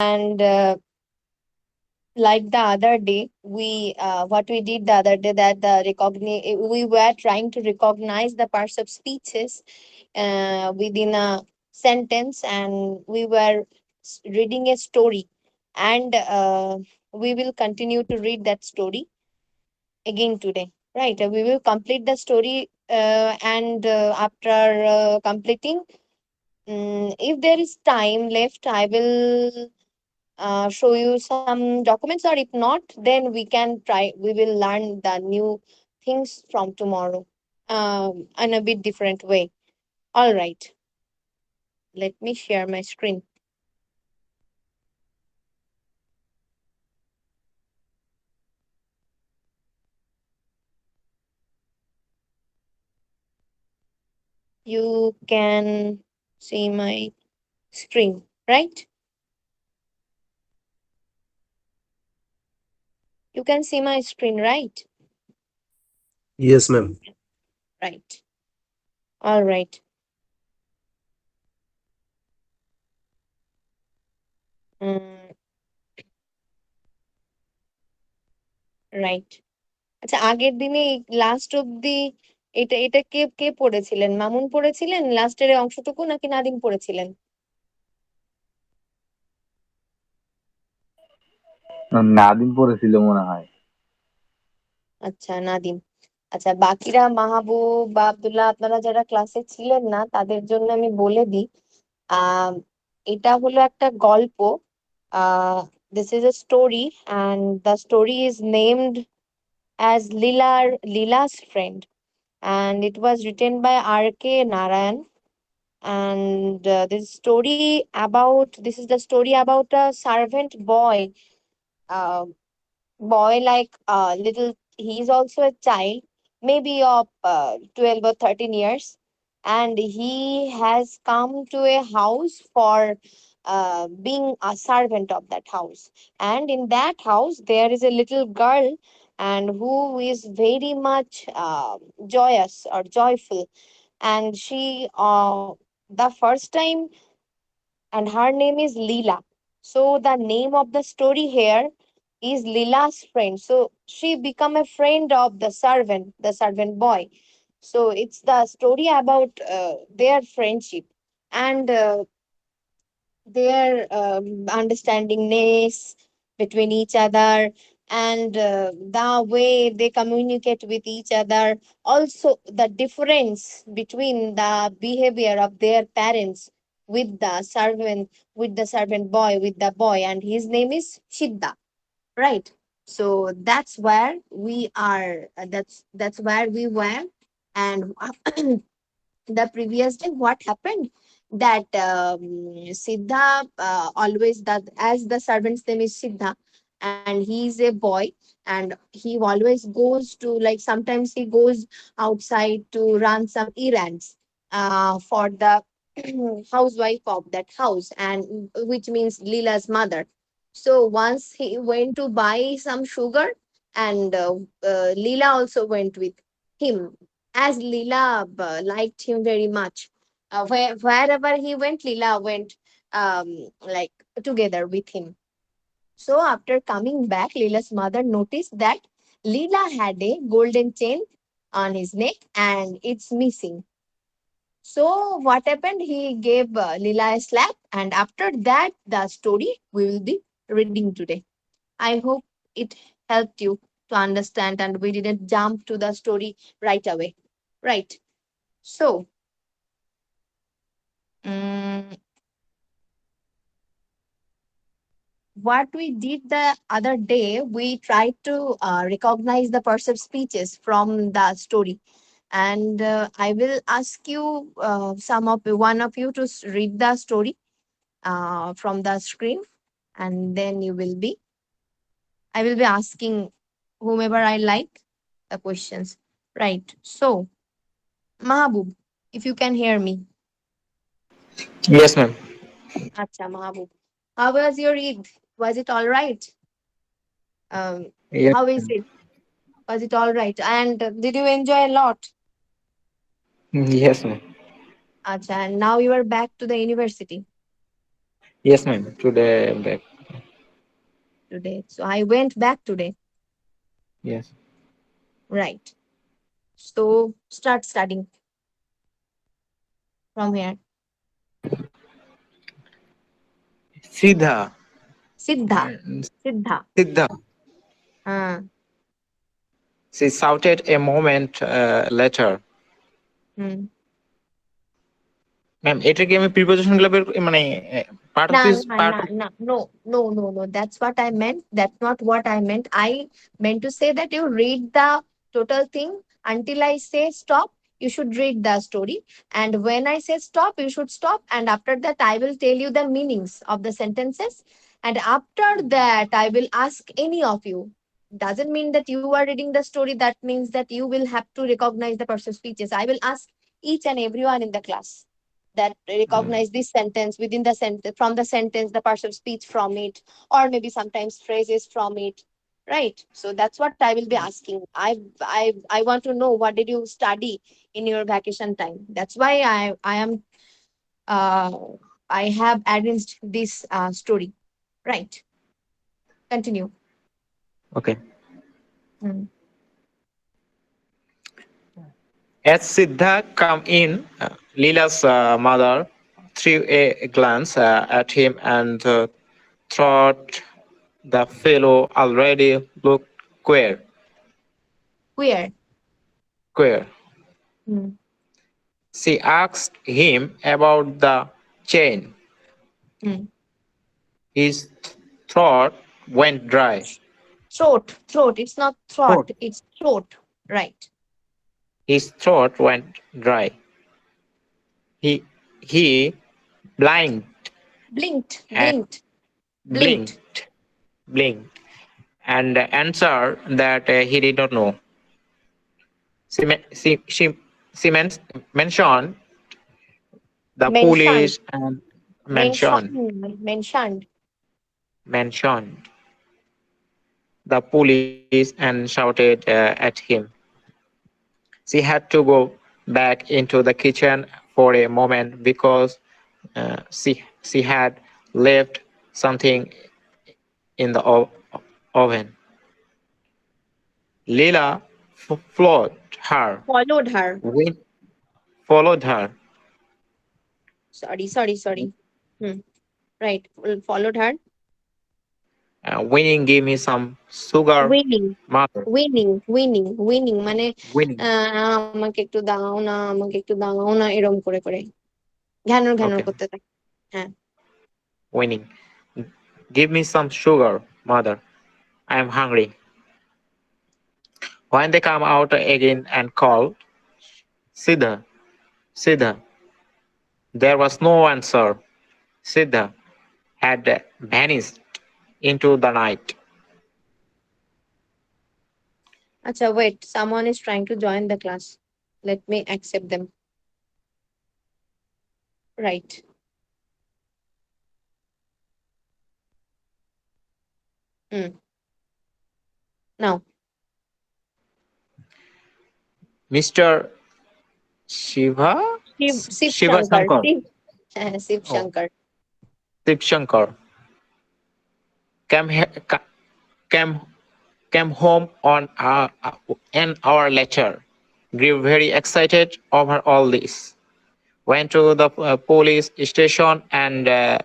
And like the other day, we what we did the other day, that we were trying to recognize the parts of speeches within a sentence, and we were reading a story. And we will continue to read that story again today, right? We will complete the story, and after completing, if there is time left, I will show you some documents, or if not, then we will learn the new things from tomorrow, in a bit different way. All right, let me share my screen. You can see my screen, right? You can see my screen, right? Yes, ma'am. Right. All right. Mm, right. আচ্ছা, আগের দিনে last অব্দি এটা এটা কে কে পড়েছিলেন? মামুন পড়েছিলেন লাস্টের এই অংশটুকু, নাকি নাদিম পড়েছিলেন? নাদিম পড়েছিল মনে হয়। আচ্ছা, নাদিম। আচ্ছা, বাকিরা মাহবুব বা আব্দুল্লাহ, আপনারা যারা ক্লাসে ছিলেন না, তাদের জন্য আমি বলে দিই। আহ এটা হলো একটা গল্প। Ah this is a story, and the story is named as Lila's Friend, and it was written by R.K. Narayan. And this is the story about a servant boy, uh, like little. He's also a child, maybe of 12 or 13 years, and he has come to a house for being a servant of that house. And in that house there is a little girl, and who is very much joyous or joyful. And she the first time, and her name is Leela. So the name of the story here is Leela's friend. So she become a friend of the servant boy. So it's the story about their friendship, and their understandingness between each other, and the way they communicate with each other. Also, the difference between the behavior of their parents with the servant boy, with the boy, and his name is Shidda, right? So that's where we are. That's where we were. And the previous day, what happened, that Siddha, always, that as the servant's name is Siddha, and he is a boy, and he always goes to, like, sometimes he goes outside to run some errands for the housewife of that house, and which means Leela's mother. So once he went to buy some sugar, and Leela also went with him, as Leela liked him very much. Wherever he went, Leela went, like, together with him. So after coming back, Leela's mother noticed that Leela had a golden chain on his neck, and it's missing. So what happened? He gave Leela a slap, and after that, the story we will be reading today. I hope it helped you to understand, and we didn't jump to the story right away. Right. So, mm, what we did the other day, we tried to recognize the perceived speeches from the story. And I will ask you, one of you, to read the story from the screen, and then I will be asking whomever I like the questions. Right. So, Mahabub, if you can hear me. Yes, ma'am. Acha, Mahabub. How was your Eid? Was it all right? Um, Yes, how is ma'am. it? Was it all right? And did you enjoy a lot? Yes, ma'am. Acha, and now you are back to the university. Yes, ma'am. Today back. today. So I went back today. Yes. Right. So start studying from here. Siddha. Siddha. Mm, Siddha. Siddha. Uh, She shouted a moment later. hmm. Ma'am এটা কি আমি preposition গুলো মানে part of Nah, this nah, part nah, of nah. No, no, no, no. That's what I meant. That's not what I meant. I meant to say that you read the total thing until I say stop. You should read the story. And when I say stop, you should stop. And after that, I will tell you the meanings of the sentences. And after that, I will ask any of you. Doesn't mean that you are reading the story. That means that you will have to recognize the person's speeches. I will ask each and everyone in the class that recognize this sentence within the sentence, from the sentence the partial speech from it, or maybe sometimes phrases from it, right? So that's what I will be asking. I want to know what did you study in your vacation time. That's why I am uh, I have arranged this story, right? Continue. Okay Hmm. as Siddha come in, Leela's mother threw a glance at him and thought the fellow already looked queer. Queer. Queer. Hmm. She asked him about the chain. Hmm. His throat went dry. Throat, it's not throat, Throat. it's throat, right? His throat went dry. He blinked Blinked, and blinked, blinked. blinked, blinked, and answered that he did not know. She men- she mentioned the Mentioned, police and mentioned mentioned. mentioned the police and shouted at him. She had to go back into the kitchen for a moment because she had left something in the oven. Leela followed her. Followed her. Win followed her. Sorry. Hmm. Right. Followed her. Winning gave me some sugar, Winning, mother. winning মানে Winning. আমাকে একটু দাও না, আমাকে একটু দাও না, এরম করে করে ঘ্যানর ঘ্যানর Okay. করতে থাকে। হ্যাঁ। Winning. Give me some sugar, mother. I am hungry. When they come out again and call, Siddha, Siddha, there was no answer. Siddha had vanished into the night. আচ্ছা, wait, someone is trying to join the class. Let me accept them. Right. Hmm. Now, Mr. Shiva? Shiv Shiva Shankar, Shankar. Shiv Oh, Shankar. Shiv Shankar came, came, came home on an hour later. Grew very excited over all this. Went to the police station and lo-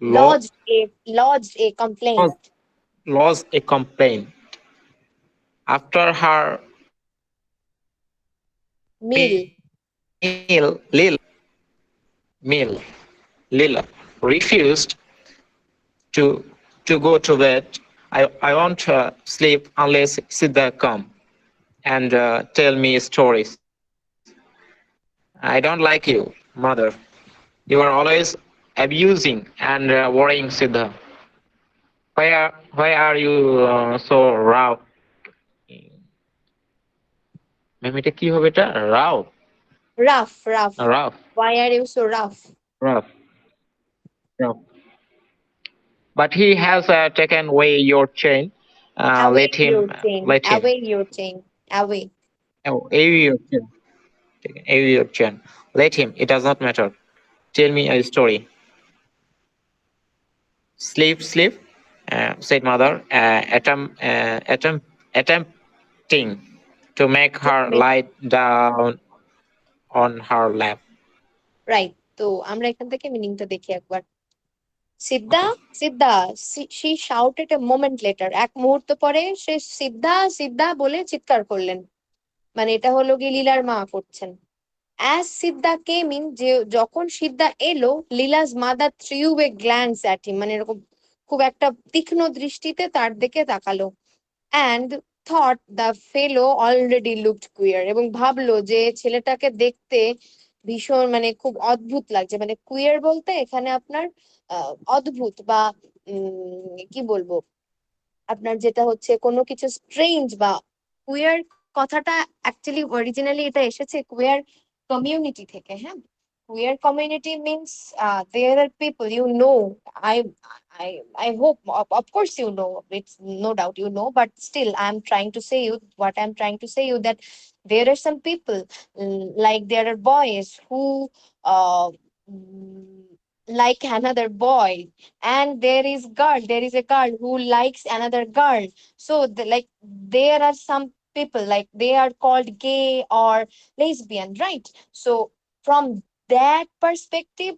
Lodged a lodged, complaint. lodged a complaint. After her Meal. meal, Lila refused to go to bed. I won't sleep unless Siddha come and tell me stories. I don't like you, mother. You are always abusing and worrying Siddha. Why are you so rough? Ma'am এটা কি হবে এটা রাও Rough. rough Why are you so rough? rough rough. But he has taken away your chain. Away Let your him. chain. Let him. Away your chain. Away. Oh, away your chain. Away your chain. Let him. It does not matter. Tell me a story. Sleep, sleep. said mother, attempting to make her lie down on her lap. Right, তো আমরা এখান থেকে মিনিংটা দেখি একবার। সিদ্ধা, Okay. Siddha, she shouted a moment later, এক মুহূর্ত পরে সে সিদ্ধা সিদ্ধা বলে চিৎকার করলেন। মানে এটা হলো কি লীলার মা করছেন। As সিদ্ধা came in, যে যখন সিদ্ধা এলো, লীলা's mother threw a glance at him, মানে এরকম খুব একটা তীক্ষ্ণ দৃষ্টিতে তার দিকে তাকালো। And thought the fellow already looked queer, এবং ভাবলো যে ছেলেটাকে দেখতে ভীষণ মানে খুব অদ্ভুত লাগছে। মানে কুইয়ার বলতে এখানে আপনার অদ্ভুত বা কি বলবো, আপনার যেটা হচ্ছে কোনো কিছু স্ট্রেঞ্জ বা কুয়ার কথাটা অ্যাকচুয়ালি অরিজিনালি এটা এসেছে কুয়ার কমিউনিটি থেকে। হ্যাঁ, queer community means there are people, you know, i I hope, of course you know, it's no doubt you know, but still I'm trying to say you what I'm trying to say you, that there are some people, like there are boys who uh, mm, like another boy, and there is a girl who likes another girl. So like there are some people like they are called gay or lesbian, right? So from that perspective,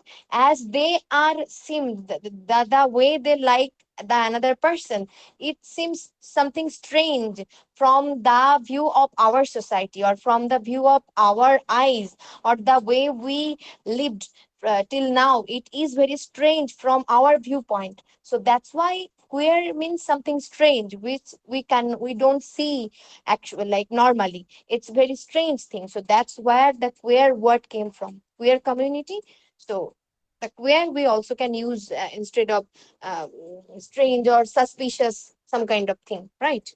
as they are seem the way they like the another person, it seems something strange from the view of our society, or from the view of our eyes, or the way we lived till now. It is very strange from our viewpoint. So that's why queer means something strange which we don't see actually like normally. It's very strange thing. So that's where the queer word came from, queer community. So the queer we also can use instead of um, strange or suspicious, some kind of thing, right?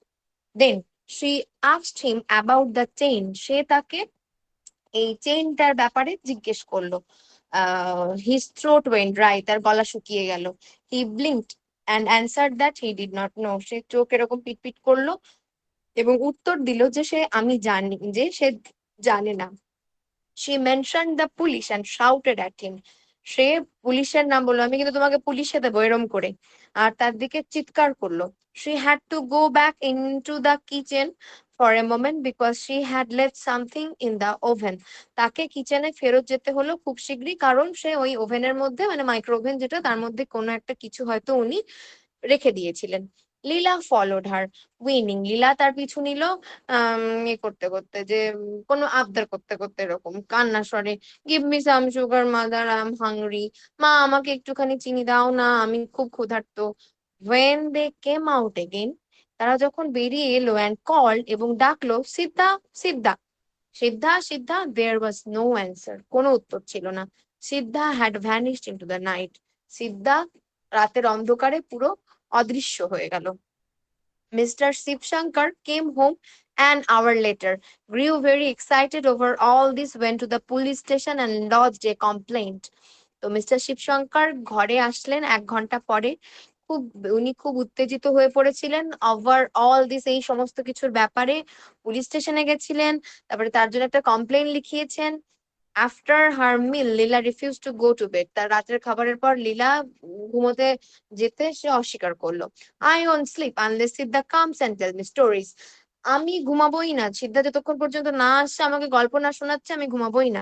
Then she asked him about the chain, সে তাকে এই চেইনটার ব্যাপারে জিজ্ঞেস করলো। His throat went dry, তার গলা শুকিয়ে গেল। He blinked and answered that he did not know, সে চোখ এরকম পিটপিট করলো এবং উত্তর দিল যে আমি জানি যে সে জানে না। she mentioned the police and shouted at him, সে পুলিশের নাম বললো, আমি কিন্তু তোমাকে পুলিশে দেবো এরম করে, আর তার দিকে চিৎকার করলো। she had to go back into the kitchen for a moment because she had left something in the oven, তাকে কিচেনে ফেরত যেতে হলো খুব শীঘ্রই, কারণ সে ওই ওভেনের মধ্যে মানে মাইক্রো ওভেন যেটা, তার মধ্যে কোনো একটা কিছু হয়তো উনি রেখে দিয়েছিলেন। লীলা ফলোড হার উইনিং, লীলা তার পিছু নিল করতে করতে, যে কোনো আবদার করতে করতে এরকম কান্না স্বরে, give me some sugar mother, I am hungry, মা আমাকে একটুখানি চিনি দাও না, আমি খুব ক্ষুধার্ত। when they came out again, তারা যখন বেরিয়ে এলো, and called এবং ডাকলো, সিদ্ধা সিদ্ধা সিদ্ধা সিদ্ধা, there was no answer, কোনো উত্তর ছিল না। সিদ্ধা had vanished into the night, সিদ্ধা রাতের অন্ধকারে পুরো অদৃশ্য হয়ে গেল। Mr. Shivshankar came home an hour later, grew very excited over all this, went to the police station and lodged a complaint. তো মিস্টার শিবশঙ্কর ঘরে আসলেন 1 ঘন্টা পরে। খুব উনি খুব উত্তেজিত হয়ে পড়েছিলেন ওভার অল দিস, এই সমস্ত কিছুর ব্যাপারে। পুলিশ স্টেশনে গেছিলেন, তারপরে তার জন্য একটা কমপ্লেন লিখিয়েছেন। After her meal Leela refuse to go to bed, তার রাতের খাবারের পর লীলা ঘুমোতে যেতে সে অস্বীকার করলো। I won't sleep unless Siddha comes and tell me stories, আমি ঘুমাবোই না, সিদ্ধা যতক্ষণ পর্যন্ত না আসছে আমাকে গল্প না শোনাচ্ছে, আমি ঘুমাবোই না।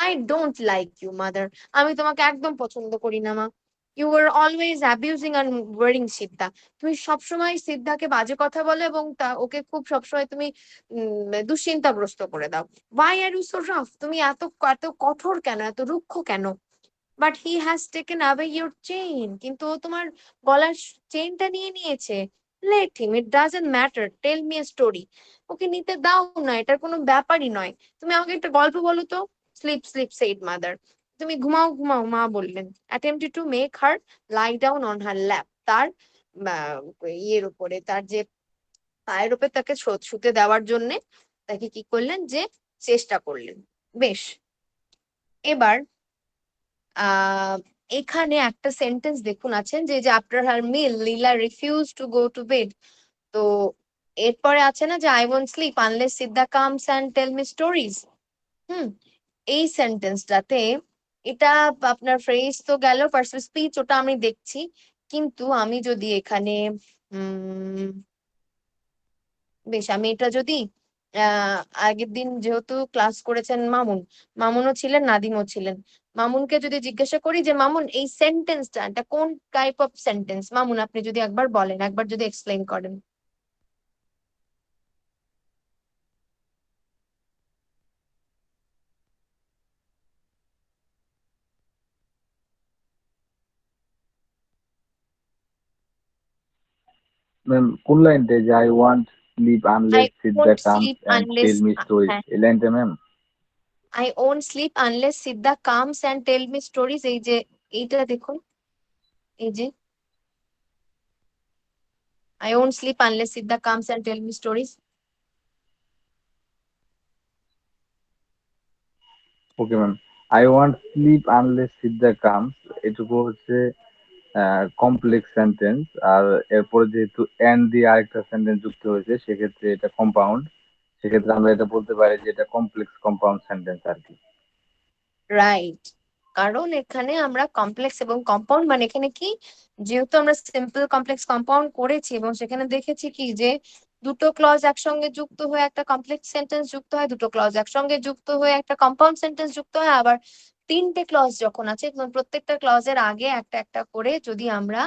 I don't like you mother, আমি তোমাকে একদম পছন্দ করি না মা। You are always abusing and worrying Siddha, তুমি সবসময় সিদ্ধাকে বাজে কথা বলো এবং ওকে খুব সবসময় তুমি দুশ্চিন্তাগ্রস্ত করে দাও। why are you so rough, তুমি এত এত কঠোর কেন, এত রুক্ষ কেন? But he has taken away your chain, কিন্তু ও তোমার গলার চেইনটা নিয়ে নিয়েছে। Let him, it doesn't matter, tell me a story, ওকে নিতে দাও না, এটার কোনো ব্যাপারই নয়, তুমি আমাকে একটা গল্প বলো তো। স্লিপ স্লিপ সেইড মাদার, তুমি ঘুমাও ঘুমাও, মা বললেন। Attempted to make her lie down on her lap, তার ইয়ের উপরে, তার যে পায়ের উপরে তাকে শুতে দেওয়ার জন্যে তাকে কি করলেন, যে চেষ্টা করলেন। বেশ, এবার আহ এখানে একটা সেন্টেন্স দেখুন আছেন, যে after her meal Leela refuse to go to bed. তো এরপরে আছে না যে I won't sleep unless Siddha comes and tell me stories. হুম, এই সেন্টেন্সটাতে এটা আপনার ফ্রেজ তো গেল, পার্সন স্পিচ ওটা আমি দেখছি, কিন্তু আমি যদি এখানে বেশ আমি এটা যদি আগের দিন যেহেতু ক্লাস করেছেন মামুনও ছিলেন, নাদিমও ছিলেন, মামুনকে যদি জিজ্ঞাসা করি যে মামুন এই সেন্টেন্সটা এটা কোন টাইপ অফ সেন্টেন্স, মামুন আপনি যদি একবার বলেন, একবার যদি এক্সপ্লেইন করেন। ম্যাম কোন লাইনটা যে I want sleep I unless Siddha won't comes sleep and unless, tell me stories, হ্যাঁ, এই লাইনটা ma'am? I won't sleep unless Siddha comes and tell me stories, এই যে এইটা দেখুন, এই যে I won't sleep unless Siddha comes and tell me stories. Okay ma'am, I want sleep unless Siddha comes, এটুকু হচ্ছে কমপ্লেক্স সেন্টেন্স। আর এরপরে যেহেতু এন্ড দিয়ে আরেকটা সেন্টেন্স যুক্ত হয়েছে সেক্ষেত্রে এটা কম্পাউন্ড। সেক্ষেত্রে আমরা এটা বলতে পারি যে এটা কমপ্লেক্স কম্পাউন্ড সেন্টেন্স আর কি। রাইট, কারণ এখানে আমরা কমপ্লেক্স এবং কম্পাউন্ড মানে এখানে কি, যেহেতু আমরা সিম্পল কমপ্লেক্স কম্পাউন্ড করেছি এবং সেখানে দেখেছি কি যে দুটো ক্লজ একসঙ্গে যুক্ত হয়ে একটা কমপ্লেক্স সেন্টেন্স যুক্ত হয়, দুটো ক্লজ একসঙ্গে যুক্ত হয়ে একটা কম্পাউন্ড সেন্টেন্স যুক্ত হয়, আবার তিনটে ক্লজ যখন আছে তখন প্রত্যেকটা ক্লজের আগে একটা একটা করে যদি আমরা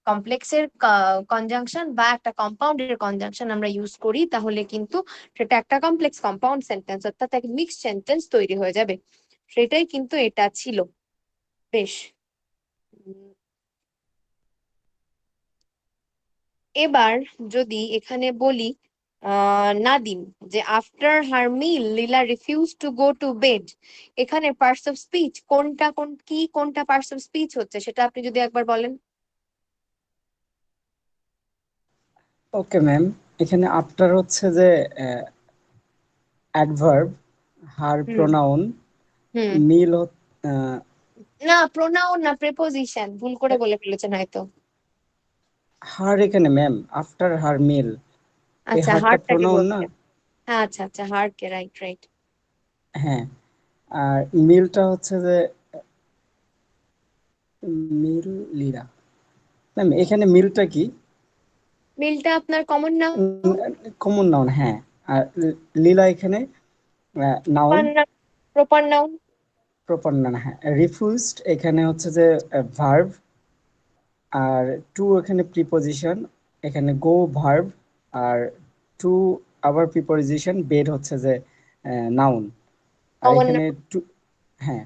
কমপ্লেক্সের কনজাংশন বা একটা কম্পাউন্ডের কনজাংশন আমরা ইউজ করি তাহলে কিন্তু সেটা একটা কমপ্লেক্স কম্পাউন্ড সেন্টেন্স অর্থাৎ একটা মিক্সড সেন্টেন্স তৈরি হয়ে যাবে। সেটাই কিন্তু এটা ছিল। বেশ, উম, এবার যদি এখানে বলি নাদিম, যে after her meal Leela refuse to go to bed, এখানে পার্টস অফ স্পিচ কোনটা কোনটা পার্টস অফ স্পিচ হচ্ছে সেটা আপনি যদি একবার বলেন। ওকে ম্যাম, এখানে আফটার হচ্ছে যে অ্যাডভার্ব, হার হুম প্রোনাউন, হুম মিল না, প্রোনাউন না, প্রেপোজিশন ভুল করে বলে ফেলেছেন হয়তো। হার এখানে ম্যাম আফটার হার মিল, এই আচ্ছা, হারটা হার্টটাকে প্রোনাউন না? বলছেন, হ্যাঁ আচ্ছা আচ্ছা, হার্টকে, রাইট রাইট। হ্যাঁ, আর মিলটা হচ্ছে যে মিল লিরা। ম্যাম এখানে মিলটা কি? মিলটা আপনার কমন নাউন, কমন নাউন, হ্যাঁ। আর লীলা এখানে noun, proper noun. Proper noun, হ্যাঁ। রিফিউজড এখানে হচ্ছে যে ভার্ব, আর টু এখানে প্রিপোজিশন, এখানে গো ভার্ব, আর টু আবার প্রিপোজিশন, বেড হচ্ছে যে নাউন। আর কমন এখানে নাউন, টু, হ্যাঁ।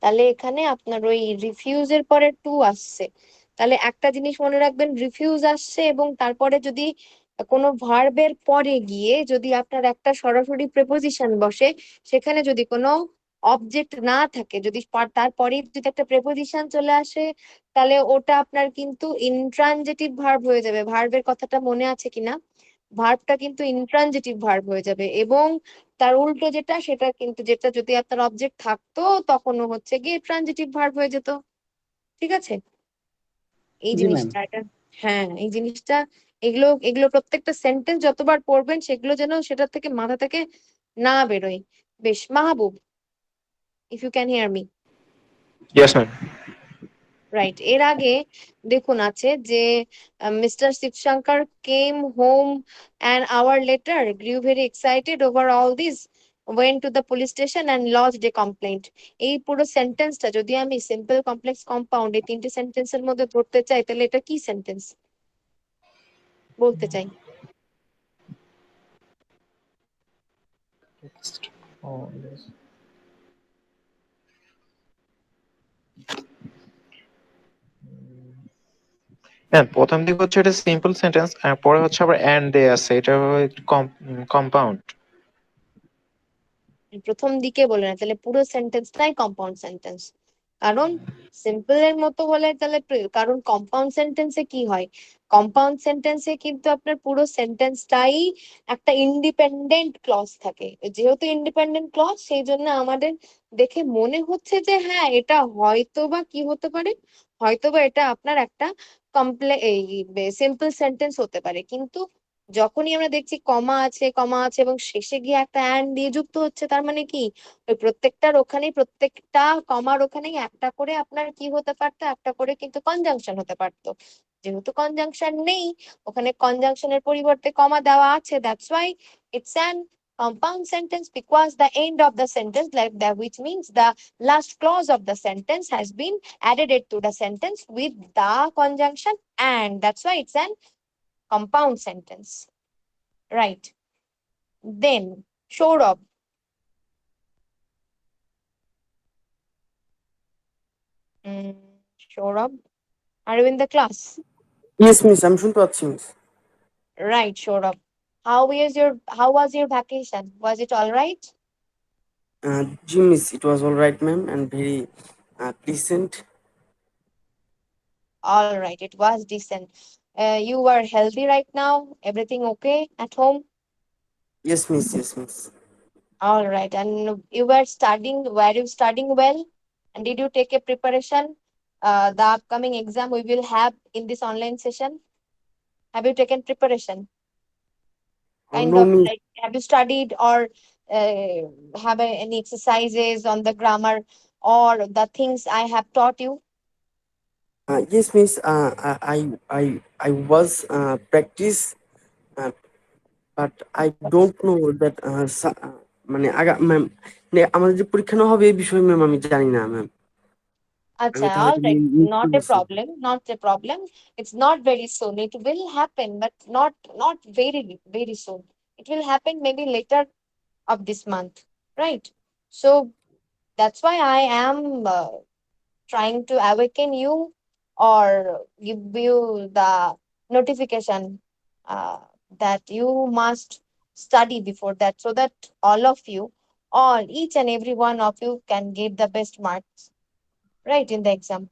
তাহলে এখানে আপনার ওই রিফিউজ এর পরে টু আসছে। তাহলে একটা জিনিস মনে রাখবেন, রিফিউজ আসছে এবং তারপরে যদি কোনো ভার্বের পরে গিয়ে যদি আপনার একটা সরাসরি প্রেপোজিশন বসে, সেখানে যদি কোনো অবজেক্ট না থাকে, যদি তারপরে যদি একটা প্রেপোজিশন চলে আসে, তাহলে ওটা আপনার কিন্তু ইনট্রানজিটিভ ভার্ব হয়ে যাবে। ভার্বের কথাটা মনে আছে কিনা, ভার্বটা কিন্তু ইনট্রানজিটিভ ভার্ব হয়ে যাবে। এবং তার উল্টো যেটা, সেটা কিন্তু যেটা যদি আপনার অবজেক্ট থাকতো তখনও হচ্ছে গিয়ে ট্রানজিটিভ ভার্ব হয়ে যেত। ঠিক আছে, এই জি ম্যাম। জিনিসটা এটা, হ্যাঁ এই জিনিসটা, এগুলো এগুলো প্রত্যেকটা সেন্টেন্স যতবার পড়বেন সেগুলো যেন সেটা থেকে মাথা থেকে না বেরোয়। বেশ, Mahbub, if you can hear me. Yes, ma'am. Right, এর আগে দেখুন আছে যে mister Shivshankar came home an hour later, grew very excited over all this, went to the police station and lodged a complaint. এই পুরো সেন্টেন্সটা যদি আমি সিম্পল কমপ্লেক্স কম্পাউন্ড এই তিনটে সেন্টেন্সের মধ্যে ধরতে চাই তাহলে এটা কি সেন্টেন্স বলতে চাই? Oh, yes. হ্যাঁ, প্রথম দিক হচ্ছে এটা সিম্পল সেন্টেন্স আর পরে হচ্ছে আবার এন্ড দিয়ে আছে, এটা একটু কম্পাউন্ড। প্রথম দিকে বলে না, তাহলে পুরো সেন্টেন্সটাই কম্পাউন্ড সেন্টেন্স। কারণ সিম্পল এর মতো হলে তাহলে কারণ কম্পাউন্ড সেন্টেন্সে কি হয়, কম্পাউন্ড সেন্টেন্সে কিন্তু আপনার পুরো সেন্টেন্সটাই একটা ইন্ডিপেন্ডেন্ট ক্লজ থাকে। যেহেতু ইন্ডিপেন্ডেন্ট ক্লজ সেই জন্য আমাদের দেখে মনে হচ্ছে যে হ্যাঁ এটা হয়তো বা কি হতে পারে, হয়তো বা এটা আপনার একটা এই সিম্পল সেন্টেন্স হতে পারে, কিন্তু যখনই আমরা দেখছি কমা আছে এবং শেষে গিয়ে একটা অ্যান্ড দিয়ে যুক্ত হচ্ছে, তার মানে কি ওই প্রত্যেকটার ওখানেই, প্রত্যেকটা কমার ওখানেই একটা করে আপনার কি হতে পারতো, একটা করে কিন্তু কনজাংশন হতে পারতো। যেহেতু কনজাংশন নেই, ওখানে কনজাংশনের পরিবর্তে কমা দেওয়া আছে, that's why it's an compound sentence, because the end of the sentence, like that, which means the last clause of the sentence has been added to the sentence with the conjunction and. That's why it's an compound sentence. Right. Then, Saurabh. Mm, Saurabh, are you in the class? Yes, miss, আমি শুনতে পাচ্ছি, miss. Right, Saurabh. How was your vacation? Was it all right? G, miss, it was all right, ma'am, and very decent. All right, it was decent. You were healthy right now? Everything okay at home? Yes, miss, yes, miss. All right. And were you studying well? And did you take a preparation? The upcoming exam we will have in this online session. Have you taken preparation? Kind No, of miss. like, have you studied or have any exercises on the grammar or the things I have taught you? Yes, miss. I was practice, uh, but I don't know that মানে ma'am, আমাদের যে পরীক্ষা না হবে এই বিষয়ে ma'am আমি জানি না ম্যাম। আমি Acha, এটা all হয়তো right, মিস not a করেছি। problem, not a problem. It's not very soon. It will happen, but not very soon. It will happen maybe later of this month, right? So that's why I am trying to awaken you or give you the notification uh, that you must study before that, so that all of you, all each and every one of you can get the best marks, right, in the exam.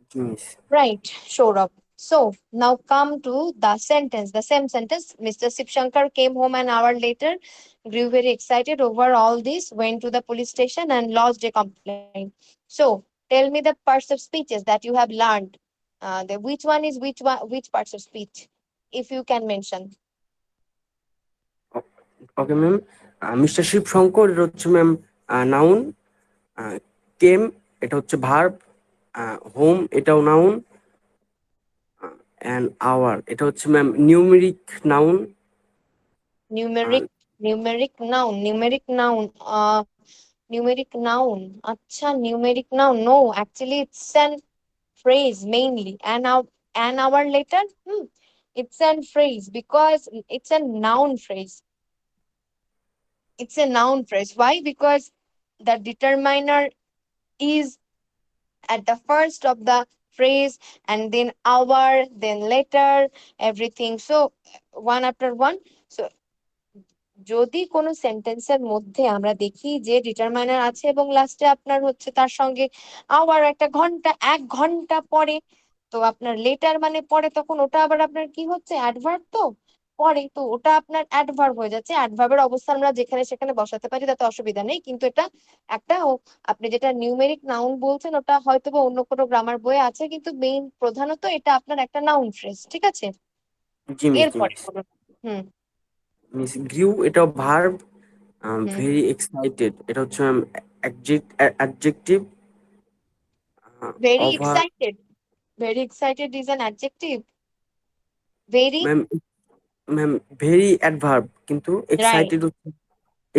G, miss. Right, sure up. So now come to the sentence, the same sentence. Mr. Sipshankar came home an hour later, grew very excited over all this, went to the police station and lodged a complaint. So tell me the parts of speeches that you have learned. Which one is which parts of speech, if you can mention. Okay ma'am, mister Shiv Shankar এটা হচ্ছে ma'am noun, came এটা হচ্ছে verb, home এটাও noun, and hour এটা হচ্ছে ma'am numeric noun. Numeric, numeric noun, numeric noun. Numeric noun. Acha, numeric noun. No, actually, it's an phrase mainly. An hour later, it's an phrase because it's a noun phrase. It's a noun phrase. Why? Because the determiner is at the first of the phrase, and then hour, then later, everything. So one after one. So যদি কোনো সেন্টেন্সের মধ্যে আমরা দেখি যে determiner আছে এবং লাস্টে আপনার হচ্ছে তার সঙ্গে আবার একটা ঘন্টা, 1 ঘন্টা পরে, তো আপনার লেটার মানে পরে, তখন ওটা আবার আপনার কি হচ্ছে, অ্যাডভার্ব তো পরে, তো ওটা আপনার অ্যাডভার্ব হয়ে যাচ্ছে। অ্যাডভার্বের অবস্থা আমরা যেখানে সেখানে বসাতে পারি, তাতে অসুবিধা নেই, কিন্তু এটা একটা আপনি যেটা নিউমেরিক নাউন বলছেন ওটা হয়তো বা অন্য কোনো গ্রামার বইয়ে আছে, কিন্তু মেইন প্রধানত এটা আপনার একটা নাউন ফ্রেজ, ঠিক আছে? জি মিস, জি এরপরে মিস। বলুন। হুম মিস গ্রিউ এটাও ভার্ব, হুম ভেরি এক্সাইটেড এটা হচ্ছে ma'am adjective, very over excited. Very excited is an adjective. Very ma'am, ma'am very adverb, কিন্তু right. Excited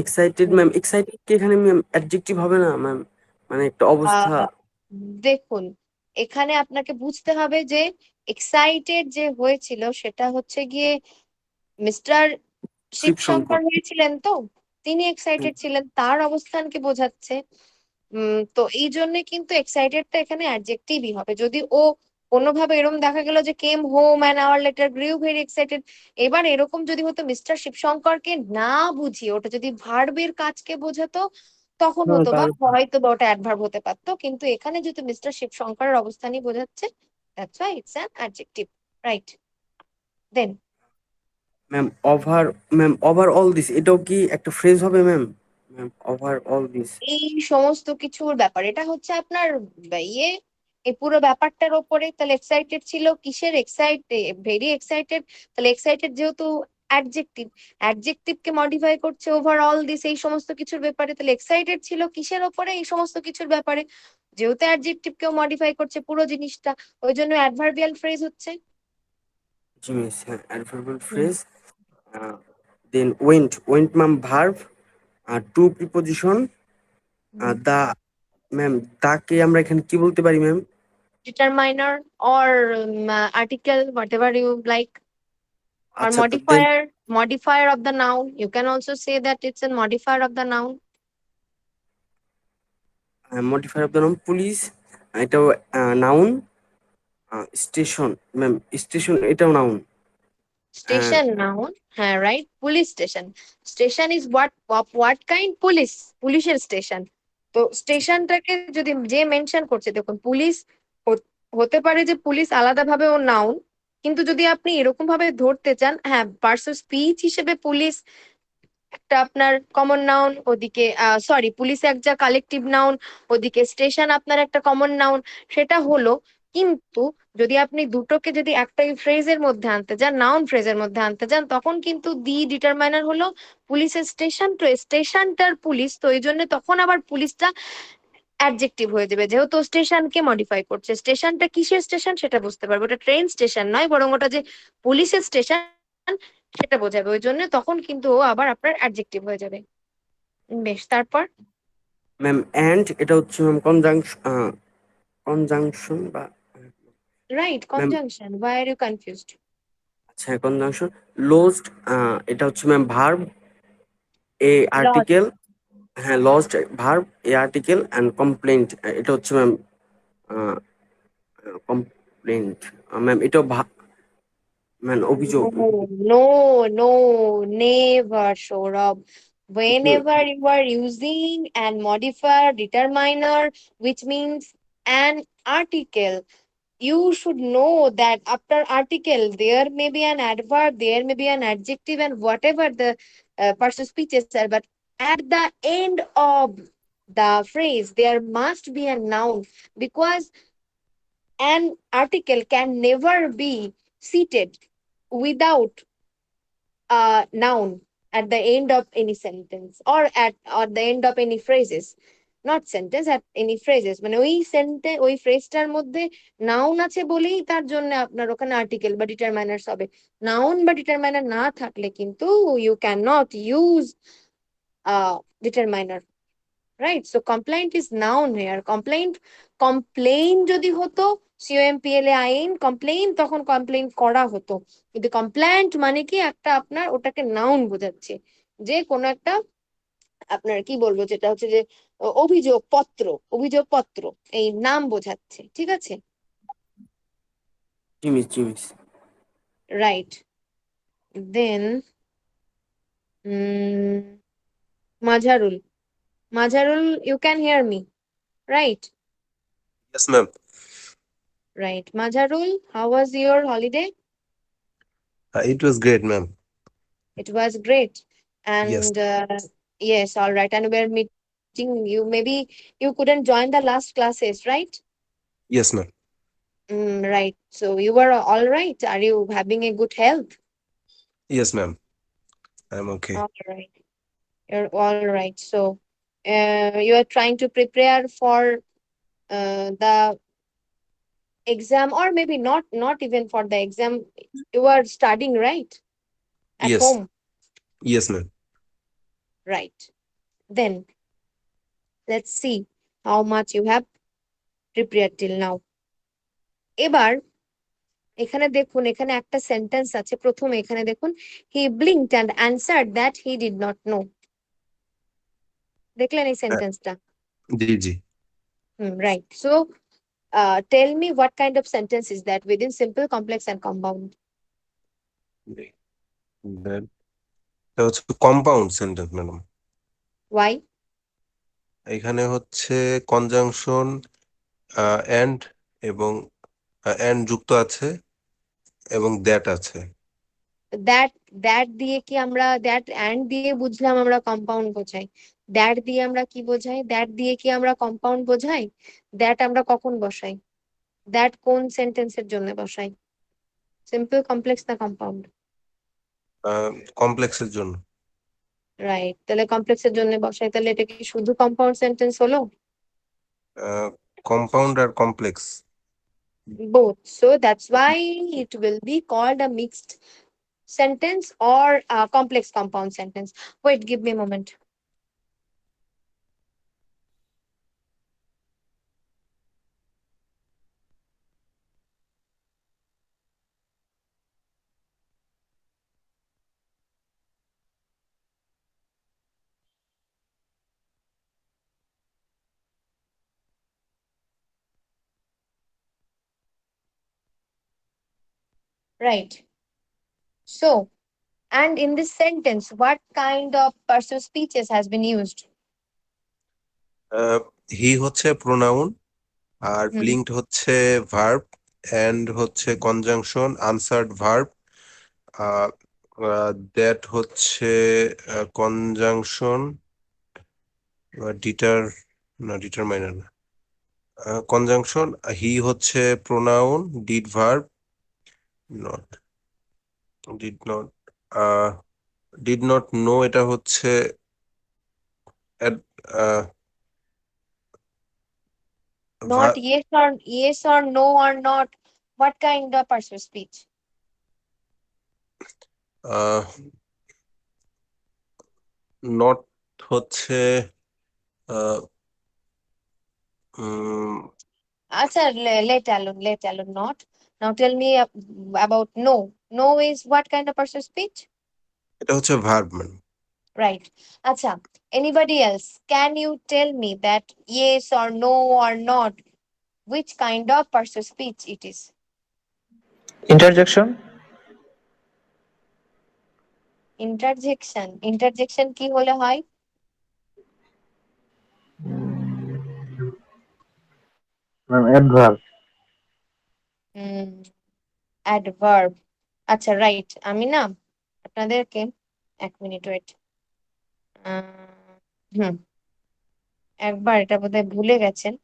excited ma'am, excited কি এখানে ম্যাম অ্যাডজেক্টিভ হবে না ম্যাম? মানে একটা অবস্থা। আহ দেখুন, এখানে আপনাকে বুঝতে হবে যে এক্সাইটেড যে হয়েছিল সেটা হচ্ছে গিয়ে মিস্টার শিবশঙ্কর শিবশঙ্কর। হয়েছিলেন, তো তিনি এক্সাইটেড ছিলেন, তার অবস্থানকে বোঝাচ্ছে। তো এই জন্য কিন্তু এক্সাইটেডটা এখানে অ্যাডজেক্টিভই হবে। যদি ও কোনোভাবে এরকম দেখা গেল যে came home an hour later grew very excited, এবার এরকম যদি হতো মিস্টার শিবশঙ্করকে না বুঝিয়ে ওটা যদি ভার্বের কাজকে বোঝাতো, তখন হ্যাঁ, হতো বা তার হয়তো বা ওটা অ্যাডভার্ব হতে পারতো, কিন্তু এখানে যেহেতু মিস্টার শিবশঙ্করের অবস্থানই বোঝাচ্ছে, that's why it's an adjective, right? Then ma'am over, ma'am over all this এটাও কি একটা ফ্রেজ হবে ma'am? Ma'am over all this. এই সমস্ত কিছুর ব্যাপার, এটা হচ্ছে আপনার ইয়ে এই পুরো ব্যাপারটার ওপরে। তাহলে এক্সাইটেড ছিল কিসের? Very excited. তাহলে এক্সাইটেড যেহেতু অ্যাডজেক্টিভ, অ্যাডজেক্টিভকে মডিফাই করছে ওভারঅল দিস এই সমস্ত কিছুর ব্যাপারে, তাহলে এক্সাইটেড ছিল কিসের ওপরে? এই সমস্ত কিছুর ব্যাপারে। যেহেতু অ্যাডজেক্টিভকেও মডিফাই করছে পুরো জিনিসটা, ওই জন্য অ্যাডভার্বিয়াল ফ্রেজ হচ্ছে। জি মিস, হ্যাঁ অ্যাডভার্বিয়াল হুম। Phrase. Then went ma'am verb, to preposition. The ma'am, দাকে আমরা এখানে কি বলতে পারি ma'am? Determiner or article, whatever you like, or আচ্ছা, তো then modifier of the noun. You can also say that it's a modifier of the noun. Modifier of the noun police, এটাও noun. Station ma'am, station এটাও noun. Station noun, right? Police station. Station is what kind? Police. পুলিশের station. তো স্টেশনটাকে যদি যে mention করছে, দেখুন police হতে পারে যে পুলিশ আলাদাভাবে ও নাউন, কিন্তু যদি আপনি এরকম ভাবে ধরতে চান, হ্যাঁ পার্টস অফ স্পিচ হিসেবে পুলিশ একটা আপনার কমন নাউন, ওদিকে সরি পুলিশ একটা কালেকটিভ নাউন, ওদিকে স্টেশন আপনার একটা কমন নাউন, সেটা হলো। কিন্তু যদি আপনি দুটোকে যদি একটা ফ্রেজের মধ্যে আনতে যান, নাউন ফ্রেজের মধ্যে আনতে যান, তখন কিন্তু দি ডিটারমাইনার হলো পুলিশের স্টেশন, তো স্টেশনটার পুলিশ, তো এই জন্য তখন আবার পুলিশটা অ্যাডজেক্টিভ হয়ে যাবে, যেহেতু স্টেশনকে মডিফাই করছে। স্টেশনটা কিসের স্টেশন সেটা বুঝতে পারবো, ওটা ট্রেন স্টেশন নয়, বরং ওটা যে পুলিশের স্টেশন সেটা বোঝাবে, ওই জন্য তখন কিন্তু ও আবার আপনার অ্যাডজেক্টিভ হয়ে যাবে। বেশ, তারপর? ম্যাম অ্যান্ড এটা হচ্ছে ম্যাম কনজাংশন বা right, ma'am. Conjunction. Why are you confused? আচ্ছা, কনজাংশন। লোস্ট, এটা হচ্ছে ma'am verb, a lost. Article. হ্যাঁ, lost verb, a article and complaint, এটা হচ্ছে ম্যাম কমপ্লেন্ট। ম্যাম এটাও ম্যাম অভিযোগ। No, no, never, Saurabh. Whenever you are using an modifier determiner, which means an article, you should know that after article there may be an adverb, there may be an adjective, and whatever the person speeches are, but at the end of the phrase there must be a noun, because an article can never be seated without a noun at the end of any sentence, or the end of any phrases, not sentence, at any phrases, মানে ওই sentence ওই ফ্রেজটার মধ্যে noun আছে বলেই তার জন্য আপনার ওখানে আর্টিকেল বা ডিটারমাইনার্স হবে। নাউন বা ডিটারমাইনার না থাকলে কিন্তু you can not use determiner. Right, so complaint is noun here. Complain যদি হতো COMPLAIN কমপ্লেইন, তখন কমপ্লেইন করা হতো, কিন্তু কমপ্লেন্ট মানে কি একটা আপনার ওটাকে নাউন বোঝাচ্ছে, যে কোনো একটা আপনার কি বলবো, যেটা হচ্ছে যে অভিযোগপত্র, অভিযোগপত্র এই নাম বোঝাচ্ছে, ঠিক আছে? জিমিস জিমিস। Right. Then Mazharul, Mazharul, you can hear me, right? Yes, ma'am. Right, Mazharul, how was your holiday? It was great, ma'am. It was great. Yes. And yes, all right. And we're meeting you. Maybe you couldn't join the last classes, right? Yes, ma'am. Right. So you were all right. Are you having a good health? Yes, ma'am. I'm okay. All right. You're all right. So you are trying to prepare for the exam, or maybe not even for the exam. You are studying, right? At Yes. home. Yes, ma'am. Right. Then let's see how much you have prepared till now. এবার এখানে দেখুন, এখানে একটা sentence আছে প্রথমে, এখানে দেখুন, হি blinked and answered that he did not know. দেখলেন এই Uh, সেন্টেন্সটা? Gigi. Right. So tell me what kind of sentence is that within simple, complex and compound? That হচ্ছে কম্পাউন্ড সেন্টেন্স ম্যাডাম। Why? এখানে হচ্ছে কনজাংশন এন্ড এবং and যুক্ত আছে এবং দ্যাট আছে। দ্যাট, দ্যাট দিয়ে কি আমরা, দ্যাট অ্যান্ড দিয়ে বুঝলাম আমরা কম্পাউন্ড বোঝাই, দ্যাট দিয়ে আমরা কি বোঝাই? দ্যাট দিয়ে কি আমরা কম্পাউন্ড বোঝাই? দ্যাট আমরা কখন বসাই? দ্যাট কোন সেন্টেন্সের জন্য বসাই? সিম্পল, কমপ্লেক্স না কম্পাউন্ড? কমপ্লেক্সের জন্য। রাইট, তাহলে কমপ্লেক্সের জন্য বসাই, তাহলে এটা কি শুধু কম্পাউন্ড সেন্টেন্স হলো? কম্পাউন্ড আর complex. Both, so that's why it will be called a mixed sentence or a complex compound sentence. Wait, give me a moment. Right. So, and in this sentence, what kind of personal speeches has been used? হি হচ্ছে pronoun, আর Hmm. ব্লিঙ্কড হচ্ছে verb, and হচ্ছে conjunction, answered verb, that হচ্ছে conjunction, deter না determiner না, conjunction. হি হচ্ছে pronoun, did verb, not did not no এটা হচ্ছে Not yes or no or not. What kind of personal speech? Not হচ্ছে আহ, উম, Acha, let alone not. Now tell me about no. No is what kind of personal speech? এটা হচ্ছে verb ma'am. Right. Acha, anybody else? Can you tell me that yes or no or not, which kind of personal speech it is? Interjection. Interjection. Interjection কি হলে হয়? Ma'am adverb. Adverb. আচ্ছা, right. আমি না আপনাদেরকে এক মিনিট ওয়েট। হুম, একবার এটা বোধহয় ভুলে গেছেন।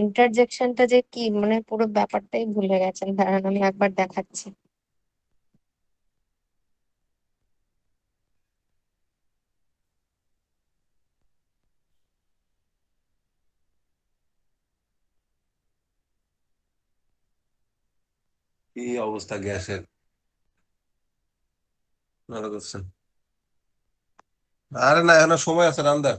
ইন্টারজেকশনটা যে কি, মানে পুরো ব্যাপারটাই ভুলে গেছেন। দাঁড়ান, আমি একবার দেখাচ্ছি। কি অবস্থা গ্যাসের, ভালো করছেন? আরে না, এখনো সময় আছে রান্দা।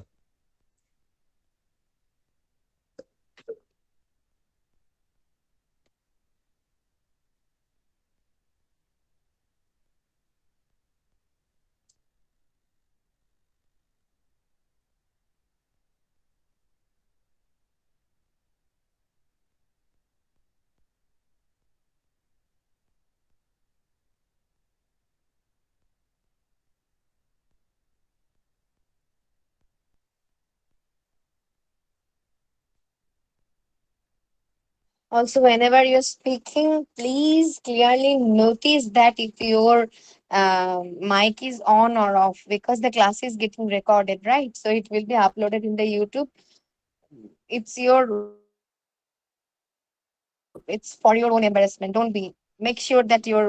Also, whenever you're speaking, please clearly notice that if your mic is on or off, because the class is getting recorded, right? So it will be uploaded in the YouTube. It's your, it's for your own embarrassment. Don't be. Make sure that your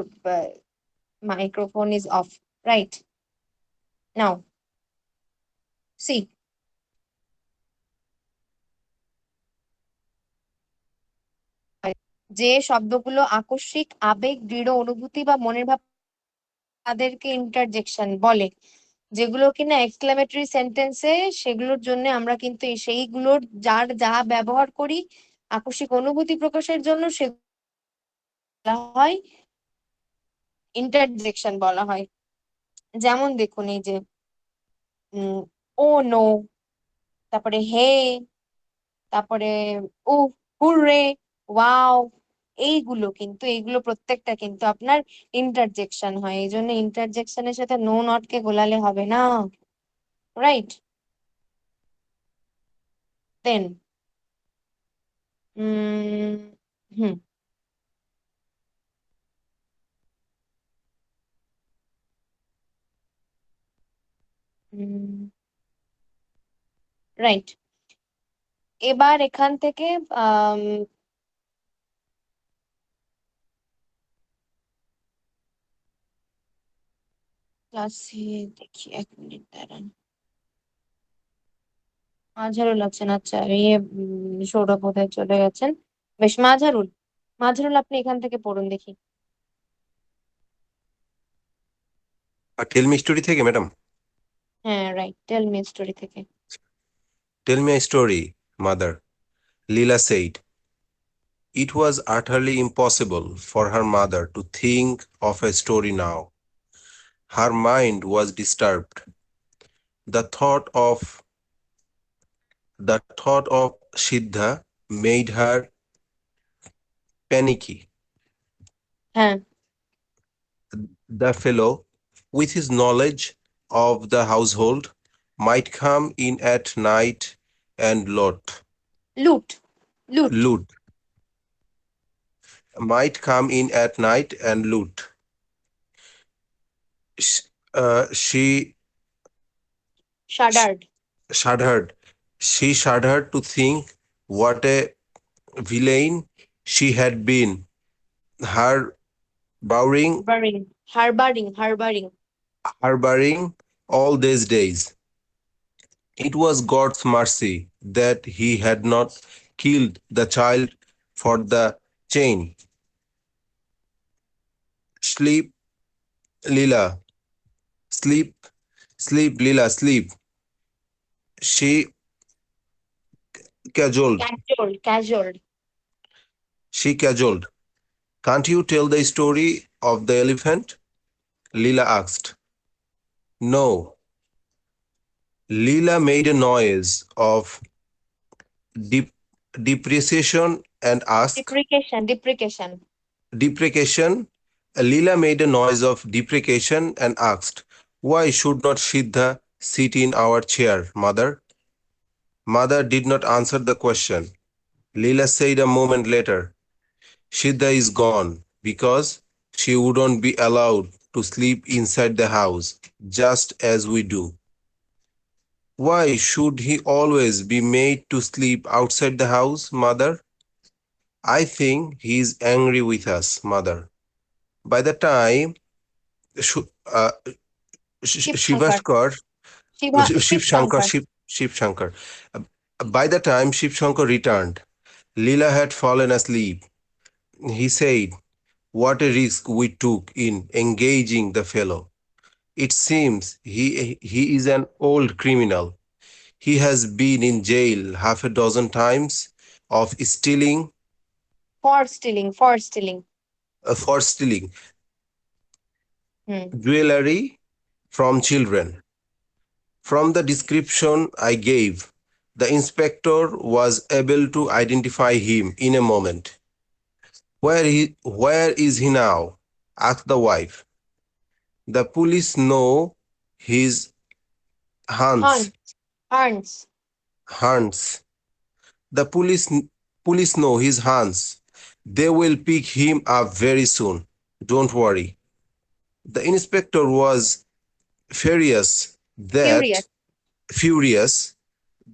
microphone is off, right? Now, see. যে শব্দগুলো আকস্মিক আবেগ, দৃঢ় অনুভূতি বা মনের ভাব, তাদেরকে ইন্টারজেকশন বলে। যেগুলো কিনা এক্সক্লেমেটরি সেন্টেন্সে, সেগুলোর জন্য আমরা কিন্তু সেইগুলোর যার যা ব্যবহার করি আকস্মিক অনুভূতি প্রকাশের জন্য, সেগুলো বলা হয় ইন্টারজেকশন বলা হয়। যেমন দেখুন, এই যে ও নো, তারপরে হে, তারপরে উ, হুররে, ওয়াও, এইগুলো প্রত্যেকটা কিন্তু আপনার ইন্টারজেকশন হয়। এই জন্য ইন্টারজেকশনের সাথে নো নট কে গোলালে হবে না, রাইট? দেন হুম, রাইট। এবার এখান থেকে ক্লাসে দেখি, 1 মিনিট দাঁড়ান। মাঝারুল আছেন, আচ্ছা সৌরভ বোধহয় চলে গেছেন। বেশ, মাঝারুল, মাঝারুল আপনি এখান থেকে পড়ুন দেখি। আর টেল মি স্টোরি থেকে ম্যাডাম? হ্যাঁ, রাইট, টেল মি স্টোরি থেকে। Tell me story, mother, Leela said. It was utterly impossible for her mother to think of a story now. Her mind was disturbed. The thought of the thought of Siddha made her panicky. হ্যাঁ, The fellow, with his knowledge of the household, might come in at night and লুট, লুট, loot, might come in at night and loot. She শাডার্ড, shuddered. She shuddered to think what a villain she had been. Her bowing, হারবারিং, হারবারিং, হারবারিং। harboring all these days. It was God's mercy that he had not killed the child for the chain. Sleep, Leela, sleep, sleep, Leela, sleep. She cajoled. ক্যাজল, ক্যাজল। She cajoled. Can't you tell the story of the elephant? Leela asked. No. Leela made a noise of dep- depreciation and asked. ডিপ্রিকেশন, ডিপ্রিকেশন। Deprecation. Leela made a noise of deprecation and asked, why should not Siddha sit in our chair, mother? Mother did not answer the question. Leela said a moment later, Siddha is gone because she wouldn't be allowed to sleep inside the house, just as we do. Why should he always be made to sleep outside the house, mother? I think he is angry with us, mother. By the time Shu- uh, Shibshankar, Shivashkar, Shiv Shankar, Shibshankar. Shiv Shankar. Uh, By the time Shiv Shankar returned, Leela had fallen asleep. He said, what a risk we took in engaging the fellow. It seems he is an old criminal. He has been in jail half a dozen times of stealing for stealing, for stealing. for stealing hmm, jewelry from children. From the description I gave, the inspector was able to identify him in a moment. Where is he now? Asked the wife. The police know his hunt, haunts. হান্টস। Haunts. The police know his haunts. They will pick him up very soon. Don't worry. The inspector was furious that furious. furious.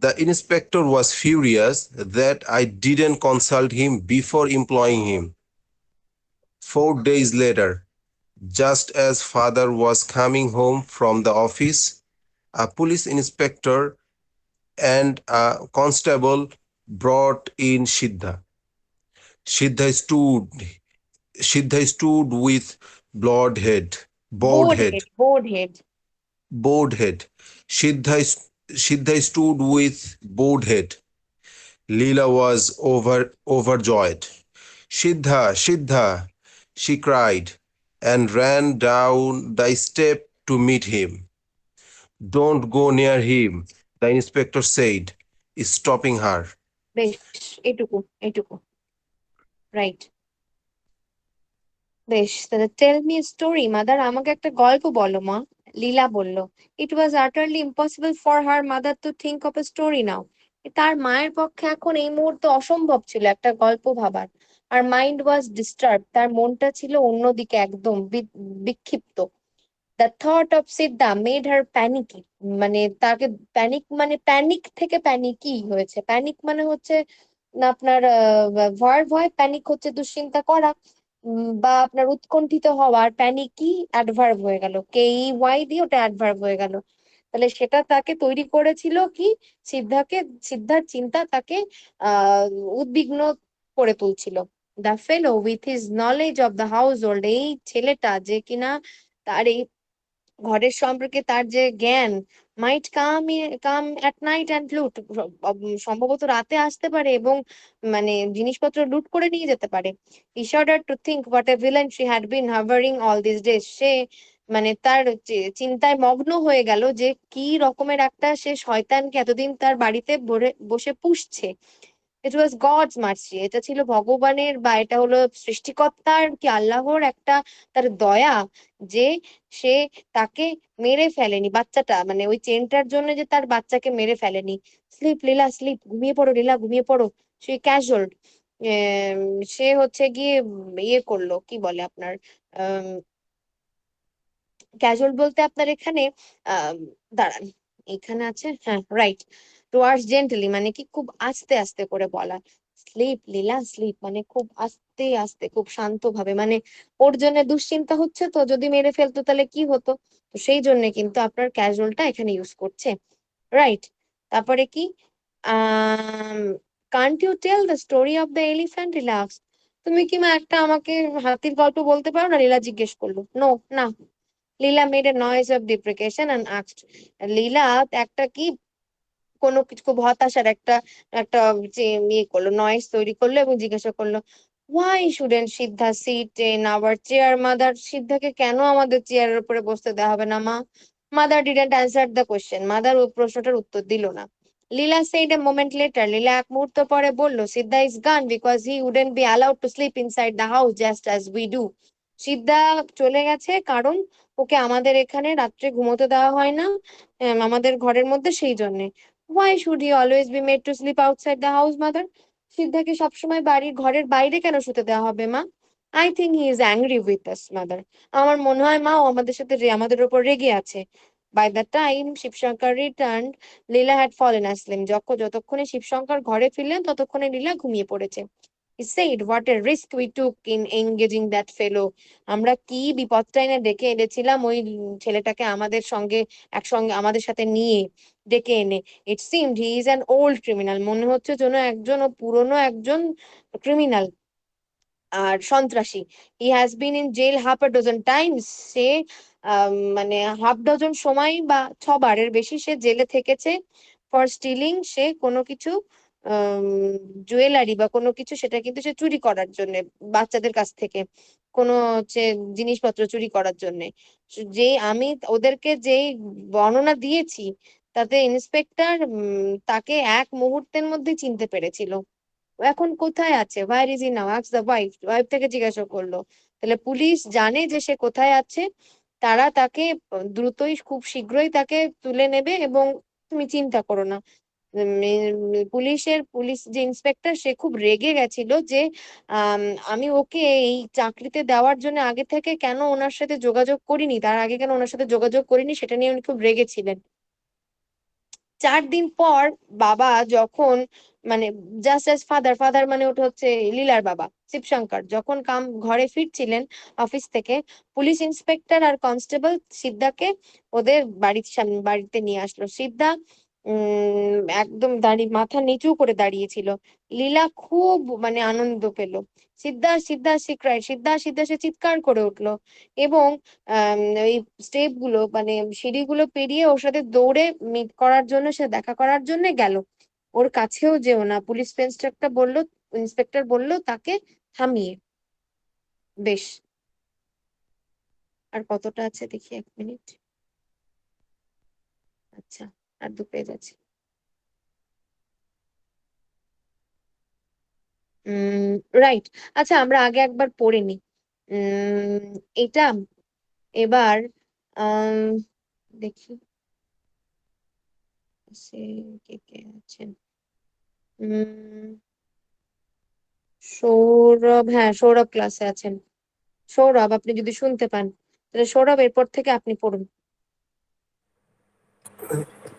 The inspector was furious that I didn't consult him before employing him. 4 days later, just as father was coming home from the office, a police inspector and a constable brought in Siddha. Siddha stood, Siddha stood with bowed head, bowed board head, head, board head. bowed head. Siddha stood with bowed head. Leela was overjoyed. Siddha, Siddha, she cried and ran down the step to meet him. Don't go near him, the inspector said, stopping her. বেশ, এটুকু, এটুকু, right. বেশ, তাহলে টেল me story mother, আমাকে একটা গল্প বলো মা। লীলা বলল, it was utterly impossible for her mother to think of a story now. তার মায়ের পক্ষে এখন এই মুহূর্তে অসম্ভব ছিল একটা গল্প ভাবার। আর মাইন্ড ওয়াজ ডিস্টার্ব, তার মনটা ছিল অন্যদিকে, একদম বিক্ষিপ্ত। The thought of Siddha made her panicky, মানে তাকে প্যানিক, মানে প্যানিক থেকে প্যানিকই হয়েছে। প্যানিক মানে হচ্ছে না আপনার ভয় ভয়, প্যানিক হচ্ছে দুশ্চিন্তা করা। বা আপনার উৎকণ্ঠিত হওয়ার, প্যানিকি অ্যাডভার্ব হয়ে গেল, কে ই ওয়াই দিয়ে ওটা অ্যাডভার্ব হয়ে গেল। তাহলে সেটা তাকে তৈরি করেছিল কি, সিদ্ধার চিন্তা তাকে আহ উদ্বিগ্ন করে তুলছিল। The fellow with his knowledge of the house hold, এই ছেলেটা যে কিনা তার এই ঘরের সম্পর্কে তার যে জ্ঞান, মাইট কাম অ্যাট নাইট অ্যান্ড লুট, সম্ভবত রাতে আসতে পারে এবং মানে জিনিসপত্র লুট করে নিয়ে যেতে পারে। I shudder to think what a villain she had been হাভারিং অল দিস ডেজ, সে মানে তার চিন্তায় মগ্ন হয়ে গেল যে কি রকমের একটা সে শয়তানকে এতদিন তার বাড়িতে বসে পুষছে। ইট ওয়াজ গডস মার্সি, এটা ছিল ভগবানের বা এটা হলো সৃষ্টিকর্তার কি আল্লাহর একটা তার দয়া, যে সে তাকে মেরে ফেলেনি, বাচ্চাটা মানে ওই চেনটার জন্য যে তার বাচ্চাকে মেরে ফেলেনি। স্লিপ লীলা স্লিপ, ঘুমিয়ে পড়ো লীলা ঘুমিয়ে পড়ো। সে ক্যাজুয়াল, সে হচ্ছে গিয়ে ইয়ে করলো, কি বলে আপনার, ক্যাজুয়াল বলতে আপনার এখানে আহ দাঁড়ান, এখানে আছে, হ্যাঁ রাইট, টুয়ার্ডস জেন্টলি মানে কি খুব আস্তে আস্তে করে বলা। স্লিপ লীলা স্লিপ মানে খুব আস্তে আস্তে, খুব শান্ত ভাবে, মানে ওর জন্য দুশ্চিন্তা হচ্ছে তো, যদি মেরে ফেলতো তাহলে কি হতো, তো সেই জন্য কিন্তু আপনার ক্যাজুয়ালটা এখানে ইউজ করছে, রাইট। তারপরে কি, ah can't you tell the story of the elephant, relax, তুমি কি মা একটা আমাকে হাতির গল্প বলতে পারো না, লীলা জিজ্ঞেস করলো। নো, না। Leela made a noise of deprecation and asked, Leela একটা কি কোনো কিছু খুব হতাশার একটা একটা যে ইয়ে করলো, নয়েজ তৈরি করলো এবং জিজ্ঞাসা করলো, why shouldn't Siddha sit in our chair mother, সিদ্ধাকে কেন আমাদের চেয়ারের উপরে বসতে দেওয়া হবে না মা। Mother didn't answer the question, mother ওই প্রশ্নটার উত্তর দিল না। লীলা said a moment later, লীলা এক মুহূর্ত পরে বলল, সিদ্ধা is gone because he wouldn't be allowed to sleep inside the house just as we do, সিদ্ধা চলে গেছে কারণ ওকে আমাদের এখানে রাত্রে ঘুমোতে দেওয়া হয় না, আমাদের ঘরের মধ্যে, সেই জন্যে। Why should he always be made to sleep outside the house, mother? সিদ্ধাকে সবসময় বাড়ির ঘরের বাইরে কেন শুতে দেওয়া হবে মা? I think he is angry with us, mother. আমার মনে হয় মা ও আমাদের সাথে আমাদের উপর রেগে আছে। By the time Shibshankar returned, Leela had fallen asleep. যতক্ষণে শিবশঙ্কর ঘরে ফিরলেন ততক্ষণে লীলা ঘুমিয়ে পড়েছে। He said, what a risk we took in engaging that fellow. আমরা কি বিপদটা এনে ডেকে এনেছিলাম ওই ছেলেটাকে আমাদের সঙ্গে একসঙ্গে আমাদের সাথে নিয়ে ডেকে এনে। It seemed he is an old criminal. মনে হচ্ছে যেন একজন ও পুরনো একজন ক্রিমিনাল আর সন্ত্রাসী। He has been in jail half a dozen times, সে মানে হাফ ডজন সময় বা 6 বারের বেশি সে জেলে থেকেছে। ফর স্টিলিং, সে কোনো কিছু জুয়েলারি বা কোনো কিছু সেটা কিন্তু সে চুরি করার জন্য, বাচ্চাদের কাছ থেকে কোনো হচ্ছে জিনিসপত্র চুরি করার জন্য। যে আমি ওদেরকে যেই বর্ণনা দিয়েছি তাতে ইন্সপেক্টর তাকে এক মুহূর্তের মধ্যে চিনতে পেরেছিল। ও এখন কোথায় আছে, where is he now, ask the wife, wife থেকে জিজ্ঞাসা করলো। তাহলে পুলিশ জানে যে সে কোথায় আছে, তারা তাকে দ্রুতই খুব শীঘ্রই তাকে তুলে নেবে এবং তুমি চিন্তা করো না। পুলিশ যে ইন্সপেক্টর সে খুব রেগে গেছিল যে আম, আমি ওকে এই চাকরিতে দেওয়ার জন্য আগে থেকে কেন ওনার সাথে যোগাযোগ করিনি, তার আগে কেন ওনার সাথে যোগাযোগ করিনি সেটা নিয়ে উনি খুব রেগেছিলেন। 4 দিন পর বাবা যখন মানে জাস্ট এস ফাদার, ফাদার মানে ওটা হচ্ছে লীলার বাবা শিবশঙ্কর, যখন ঘরে ফিরছিলেন অফিস থেকে, পুলিশ ইন্সপেক্টর আর কনস্টেবল সিদ্ধাকে ওদের বাড়ির সামনে বাড়িতে নিয়ে আসলো। সিদ্ধা একদম দাঁড়িয়ে মাথা নিচু করে দাঁড়িয়েছিল। লীলা খুব মানে আনন্দ পেল। সিদ্ধা সিদ্ধা সিক্রাই, সিদ্ধা সিদ্ধা সে চিৎকার করে উঠলো এবং ওই স্টেপ গুলো মানে সিঁড়িগুলো পেরিয়ে ওর সাথে দৌড়ে মিট করার জন্য, সে দেখা করার জন্য গেল। ওর কাছেও যেও না, পুলিশ ইন্সপেক্টর বললো তাকে থামিয়ে। বেশ, আর কতটা আছে দেখি, 1 মিনিট। আচ্ছা, আর 2 পেজ আছে। রাইট, আচ্ছা আমরা আগে একবার পড়ে নিই এটা। এবার আম, দেখি সে কে কে আছেন। উম সৌরভ, হ্যাঁ সৌরভ ক্লাসে আছেন। সৌরভ আপনি যদি শুনতে পান তাহলে সৌরভ এরপর থেকে আপনি পড়ুন।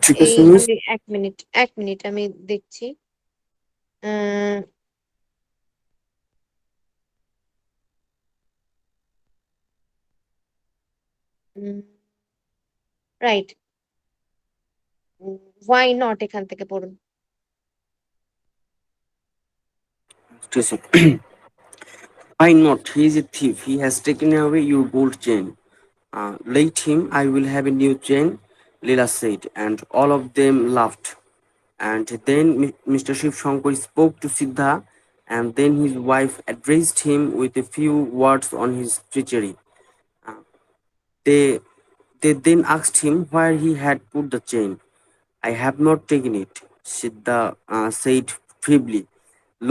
ঠিক এই আছে মিস। আমি 1 মিনিট, 1 মিনিট আমি দেখছি। আহ রাইট। ওয়াই নট এখান থেকে পড়ুন। Why not? He is a thief. He has taken away your gold chain. Let him. I will have a new chain, Leela said, and all of them laughed. And then Mr. Shiv Shankar spoke to Siddha, and then his wife addressed him with a few words on his treachery. Uh, they, they then asked him where he had put the chain. I have not taken it, Siddha said feebly.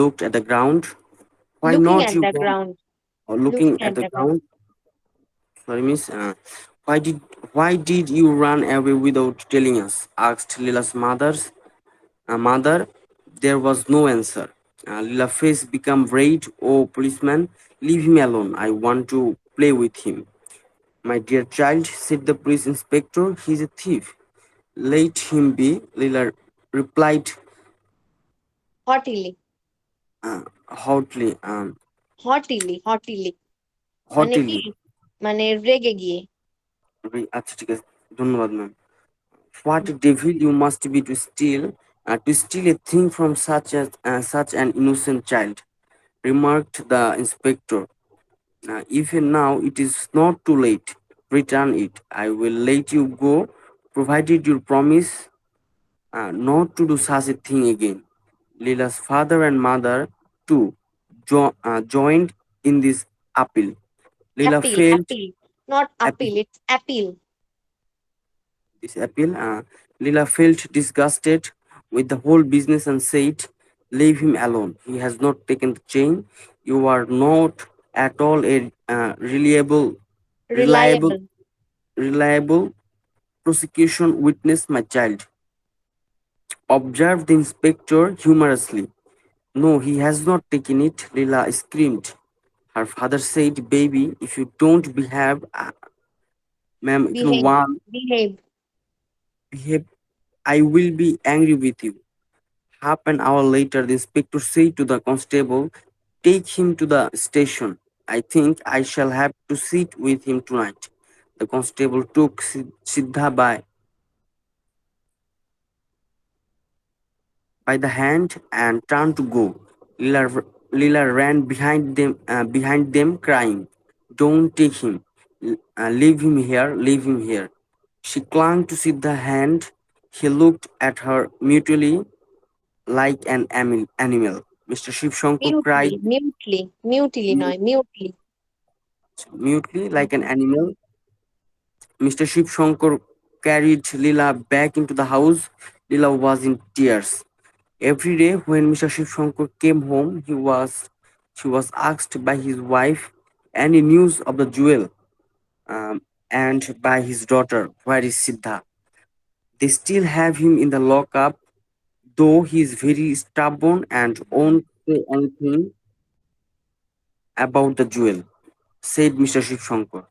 Looked at the ground. Why looking not at you the go? Ground. Or looking looking at at the the ground. ground. Sorry, miss. Why did you run away without telling us? Asked Lila's mother. There was no answer. Lila's face became red. Oh, policeman, leave him alone. I want to play with him. My dear child, said the police inspector, he's a thief. Let him be, Lila replied হটিলি। haughtily. হটিলি মানে কি? Haughtily. মানে রেগে গিয়ে। আচ্ছা ঠিক আছে ধন্যবাদ ma'am What a devil you must be to steal a thing from such an innocent child, remarked the inspector. Even now it is not too late. Return it. I will let you go, provided you promise not to do such a thing again. Lila's father and mother too joined in this appeal. Lila appeal, felt appeal, not appeal, it's appeal. this appeal. Lila felt disgusted with the whole business and said, leave him alone. He has not taken the chain. You are not at all a reliable, reliable. reliable prosecution witness, my child, observed the inspector humorously. No, he has not taken it, Lila screamed. Her father said, baby, if you don't behave, ma'am, you can behave, one behave. behave, I will be angry with you. Half an hour later, the inspector said to the constable, take him to the station. I think I shall have to sit with him tonight. The constable took Siddha by the hand and turned to go. Leela ran behind them, crying, don't take him. Leave him here, leave him here. She clung to Siddha's hand. He looked at her mutely like an animal. Mr. Shiv Shankar মিউটলি, cried মিউটলি, মিউটলি নয়, মিউটলি। mutely like an animal. Mr. Shiv Shankar carried Leela back into the house. Leela was in tears. Every day when Mr. Shiv Shankar came home, she was asked by his wife any news of the jewel and by his daughter, where is Siddha? They still have him in the lockup, though he is very stubborn and won't say anything about the jewel, said Mr. Shiv Shankar.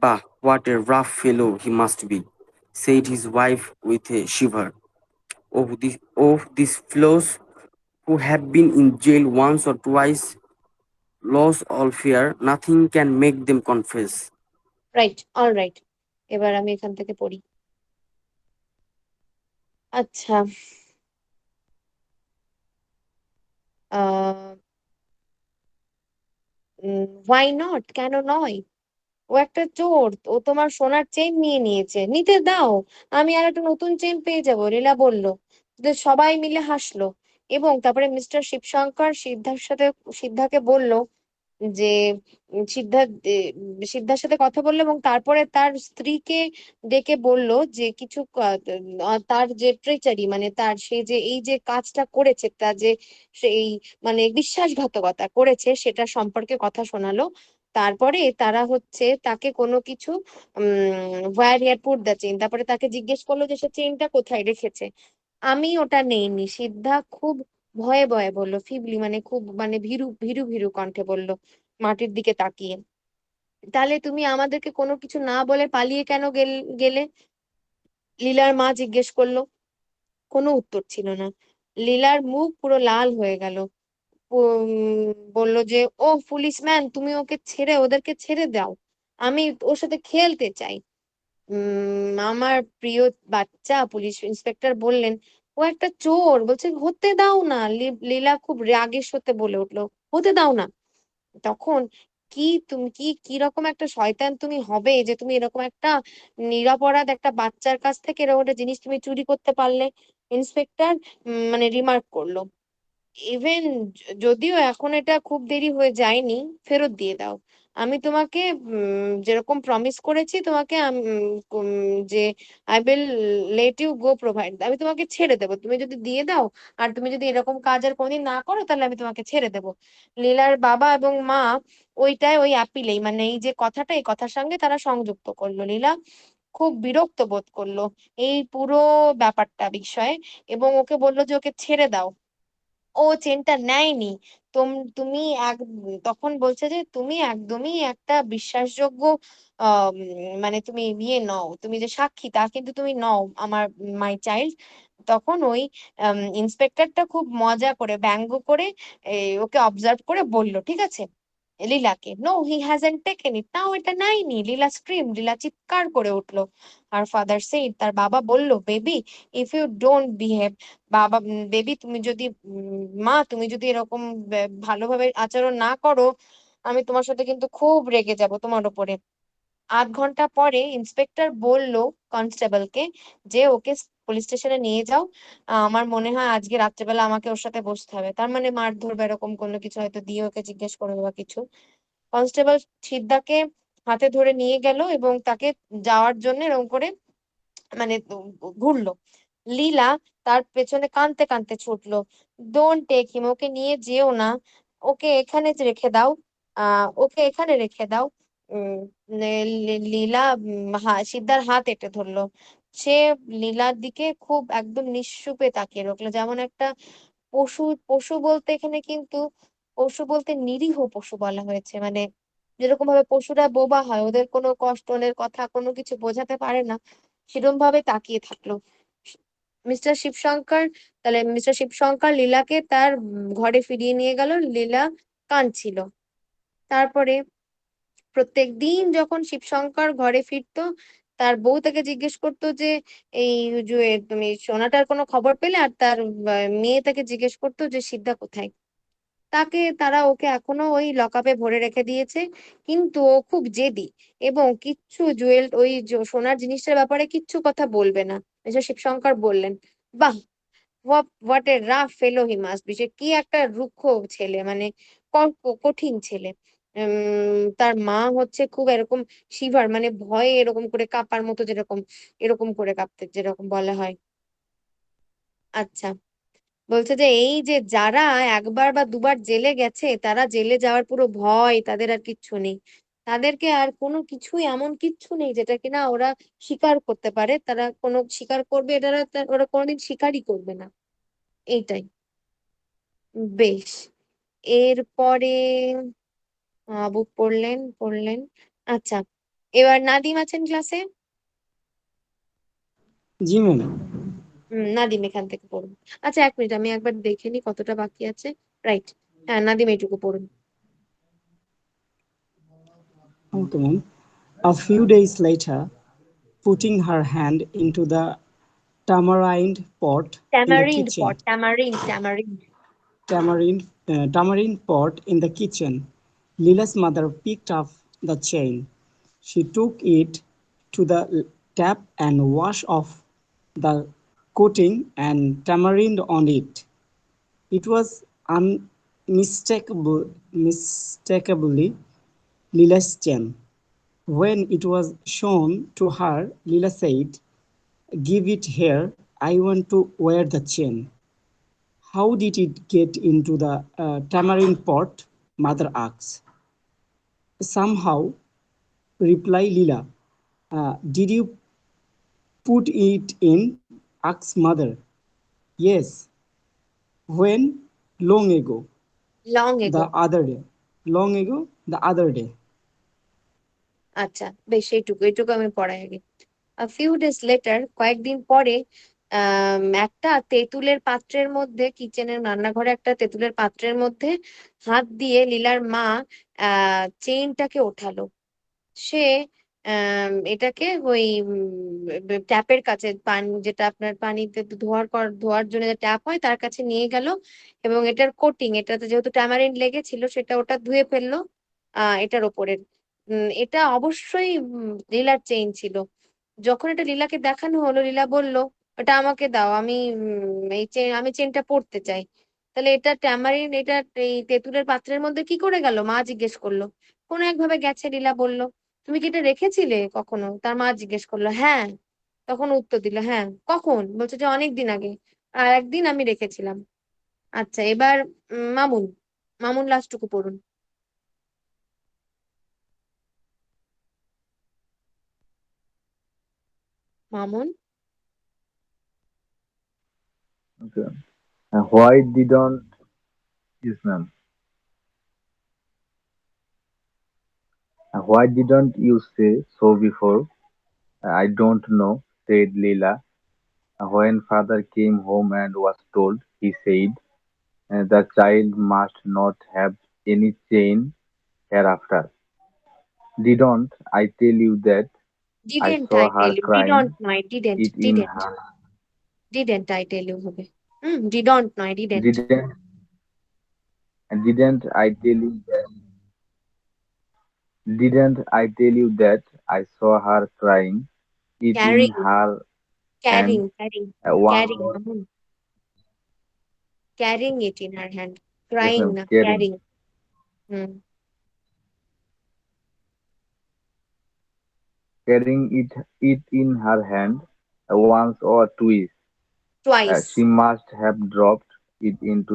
Bah, what a rough fellow he must be, said his wife with a shiver. These fellows who have been in jail once or twice lose all fear. Nothing can make them confess. Right, alright. এবার আমি এখান থেকে পড়ি। আচ্ছা। Why not, কেন নয়? ও একটা চোর, ও তোমার সোনার চেন নিয়ে নিয়েছে, নিতে দাও, আমি আর একটা নতুন চেন পেয়ে যাবো, লীলা বলল। সবাই মিলে হাসলো এবং তারপরে মিস্টার শিবশঙ্কর সিদ্ধাকে বলল যে সিদ্ধার সাথে কথা বললো এবং তারপরে তার স্ত্রীকে ডেকে বলল যে কিছু তার যে ট্রেচারি, মানে তার সে যে এই যে কাজটা করেছে, তার যে সেই মানে বিশ্বাসঘাতকতা করেছে সেটা সম্পর্কে কথা শোনালো। তারপরে তারা হচ্ছে তাকে কোনো কিছু where here put the chain, তারপরে তাকে জিজ্ঞেস করলো যে সে চেইনটা কোথায় রেখেছে। আমি ওটা নেইনি, সিদ্ধা খুব ভয়ে ভয়ে বলল, ফিবলি মানে খুব মানে ভীরু ভীরু ভীরু কণ্ঠে বলল, মাটির দিকে তাকিয়ে। তাহলে তুমি আমাদেরকে কোনো কিছু না বলে পালিয়ে কেন গেলে? লীলার মা জিজ্ঞেস করলো। কোনো উত্তর ছিল না। লীলার মুখ পুরো লাল হয়ে গেল। বললো যে, ও পুলিশম্যান, তুমি ওদেরকে ছেড়ে দাও, আমি ওর সাথে খেলতে চাই। আমার প্রিয় বাচ্চা, পুলিশ ইন্সপেক্টর বললেন, ও একটা চোর। বলছে হতে দাও না। লীলা খুব রাগের সাথে বলে উঠলো, হতে দাও না। তখন তুমি কি রকম একটা শয়তান তুমি হবে যে তুমি এরকম একটা নিরপরাধ একটা বাচ্চার কাছ থেকে এরকম একটা জিনিস তুমি চুরি করতে পারলে? ইন্সপেক্টর মানে রিমার্ক করলো, ইভেন যদিও এখন এটা খুব দেরি হয়ে যায়নি, ফেরত দিয়ে দাও। আমি তোমাকে যেরকম প্রমিস করেছি তোমাকে যে I will let you go provide, আমি তোমাকে ছেড়ে দেবো, তুমি যদি দিয়ে দাও। আর তুমি যদি এরকম কাজ আর কোনোদিন না করো তাহলে আমি তোমাকে ছেড়ে দেবো। লীলার বাবা এবং মা ওই আপিলেই, মানে এই যে কথাটা, এই কথার সঙ্গে তারা সংযুক্ত করলো। লীলা খুব বিরক্ত বোধ করলো এই পুরো ব্যাপারটা বিষয়ে, এবং ওকে বললো যে ওকে ছেড়ে দাও। ও চেনটা নেয়নি। তুমি তখন বলছে যে তুমি একদমই একটা বিশ্বাসযোগ্য মানে তুমি ইয়ে নও, তুমি যে সাক্ষী তা কিন্তু তুমি নও আমার মাই চাইল্ড। তখন ওই ইন্সপেক্টরটা খুব মজা করে ব্যঙ্গ করে ওকে অবজার্ভ করে বলল, ঠিক আছে লীলাকে, no he hasn't taken it, now এটা নেয়নি। লীলা চিৎকার করে উঠলো। আর ফাদার সেইড, তার বাবা বলল, baby if you don't behave, বাবা বেবি তুমি যদি মা তুমি যদি এরকম ভালোভাবে আচরণ না করো, আমি তোমার সাথে কিন্তু খুব রেগে যাব তোমার উপরে। আধ ঘন্টা পরে ইন্সপেক্টর বলল কনস্টেবলকে যে ওকে পুলিশ স্টেশনে নিয়ে যাও। আমার মনে হয় আজকে রাত্রেবেলা আমাকে ওর সাথে বসতে হবে। তার মানে মারধর বা এরকম কোনো কিছু হয়তো দিয়ে ওকে জিজ্ঞেস করবে বা কিছু। কনস্টেবল সিদ্ধাকে হাতে ধরে নিয়ে গেল এবং তাকে যাওয়ার জন্য এরকম করে মানে ঘুরলো। লীলা তার পেছনে কাঁদতে কাঁদতে ছুটলো, ডোন্ট টেক হিম, ওকে নিয়ে যেও না, ওকে এখানে রেখে দাও, ওকে এখানে রেখে দাও। উম লীলা সিদ্ধার হাত এঁটে ধরলো। সে লীলার দিকে খুব একদম নিঃসুপে তাকিয়ে রাখলো, যেমন একটা পশু। পশু বলতে এখানে কিন্তু পশু বলতে নিরীহ পশু বলা হয়েছে, মানে যেরকম ভাবে পশুরা বোবা হয়, ওদের কোনো কষ্ট, ওদের কথা কোনো কিছু বোঝাতে পারে না, সেরকম ভাবে তাকিয়ে থাকলো মিস্টার শিবশঙ্কর লীলাকে তার ঘরে ফিরিয়ে নিয়ে গেল। লীলা কাঁদছিল। তারপরে প্রত্যেক দিন যখন শিবশঙ্কর ঘরে ফিরতো, তার বউ তাকে জিজ্ঞেস করতো যে এই যে তুমি সোনাটার কোনো খবর পেলে, আর তার মেয়ে তাকে জিজ্ঞেস করতো যে সিদ্ধা কোথায়। তারা ওকে এখনো ওই লকআপে ভরে রেখে দিয়েছে, কিন্তু ও খুব জেদি এবং কিচ্ছু ওই সোনার জিনিসটার ব্যাপারে কিচ্ছু কথা বলবে না। মিস্টার শিবশঙ্কর বললেন, বাহ, what a rough fellow he must be, সে কি একটা রুক্ষ ছেলে, মানে কঠিন ছেলে। তার মা হচ্ছে খুব এরকম শিভার, মানে ভয়ে এরকম করে কাঁপার মতো, যেরকম এরকম করে কাঁপতে যেরকম বলা হয়। আচ্ছা, বলছে যে এই যে যারা একবার বা দুবার জেলে গেছে, তারা জেলে যাওয়ার পুরো ভয়, তাদের আর কিচ্ছু নেই। তাদেরকে আর কোনো কিছুই, এমন কিচ্ছু নেই যেটা কিনা ওরা স্বীকার করতে পারে। তারা কোনো স্বীকার করবে, এটা ওরা কোনোদিন স্বীকারই করবে না। এইটাই। বেশ, এরপরে বুক পড়লেন। আচ্ছা, এবার নাদিম আছেন ক্লাসে? জি ম্যাম। নাদিম এখান থেকে পড়ুন। আচ্ছা, এক মিনিট, আমি একবার দেখে নি কতটা বাকি আছে। রাইট, হ্যাঁ নাদিম এইটুকু পড়ুন। Okay, ma'am. A few days later, putting her hand into the tamarind pot in the tamarind pot, kitchen, tamarind. tamarind pot in the kitchen, Lila's mother picked up the chain. She took it to the tap and washed off the coating and tamarind on it. It was unmistakably Lila's chain. When it was shown to her, Lila said, "Give it here, I want to wear the chain." "How did it get into the tamarind pot?" Mother asked. "Somehow," replied Lila. "Did you put it in?" asked Mother. "Yes." "When?" "Long ago." Long "The এগো। other day." "Long ago?" "The other day." আচ্ছা, বেশ, এইটুকু আমি পড়াই আগে। Few days letter, কয়েকদিন পরে, একটা তেঁতুলের পাত্রের মধ্যে, কিচেনের রান্নাঘরে একটা তেঁতুলের পাত্রের মধ্যে হাত দিয়ে লীলার মা চেইনটাকে ওঠালো। সে এটাকে ওই ট্যাপের কাছে, পানি যেটা আপনার পানিতে ধোয়ার জন্য যে ট্যাপ হয় তার কাছে নিয়ে গেল, এবং এটার কোটিং, এটাতে যেহেতু ট্যামারিন্ড লেগেছিল সেটা ওটা ধুয়ে ফেললো এটার ওপরে। এটা অবশ্যই লীলার চেইন ছিল। যখন এটা লীলাকে দেখানো হলো, লীলা বলল ওটা আমাকে দাও, আমি এই চেন, আমি চেনটা পড়তে চাই। তাহলে এটা ট্যামারিন্ড, এটা এই তেঁতুলের পাত্রের মধ্যে কি করে গেল, মা জিজ্ঞেস করলো। কোনো একভাবে গেছে, লীলা বলল তুমি কি এটা রেখেছিলে কখনো, তার মা জিজ্ঞেস করলো হ্যাঁ। তখন উত্তর দিল হ্যাঁ। কখন, বলছে যে অনেক দিন আগে, আর একদিন আমি রেখেছিলাম। আচ্ছা, এবার মামুন, মামুন লাস্টটুকু পড়ুন। Mamun. Okay. Why didn't yes, ma'am? Why didn't you say so before? I don't know, said Leela. When father came home and was told, he said, the child must not have any chain hereafter. Didn't I tell you that I Didn't saw I tell her you? Didn't, crying no, I didn't, it in didn't. her Didn't I tell you হবে? Didn't, no, I didn't. didn't I tell you didn't I tell you that I saw her crying it in Carrying, her hand carrying, once carrying, or Mamun. Carrying it in her hand. yes Crying ma'am na, carrying carrying. Hmm. carrying it in her hand once or twice. She Twice. must have dropped it into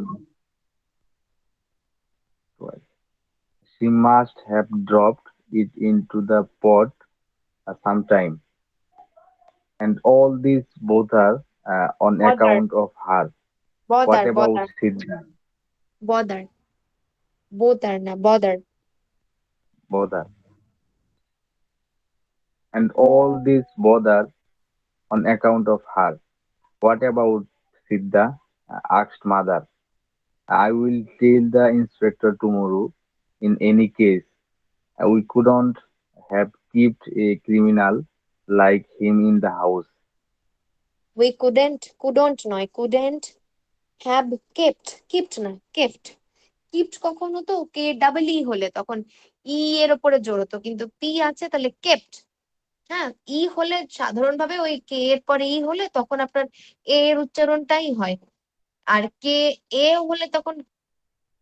twice. She must have dropped it into the pot sometime. And all this bother on Bother, account of her. What bother, about bother, Siddha? bother. Bother na, bother. Bother. And all this bother on account of her. What about Siddha? Asked mother. I will tell the inspector tomorrow. In any case, we couldn't have kept a criminal like him in the house. We couldn't নয়, couldn't have kept না, kept কখন হতো, কে double E হলে তখন ই এর ওপরে জোর হতো, কিন্তু পি আছে তাহলে kept। হ্যাঁ, ই হলে সাধারণভাবে ওই কে এর পরে ই হলে তখন আপনার এ এর উচ্চারণটাই হয়। আর কে এ হলে তখন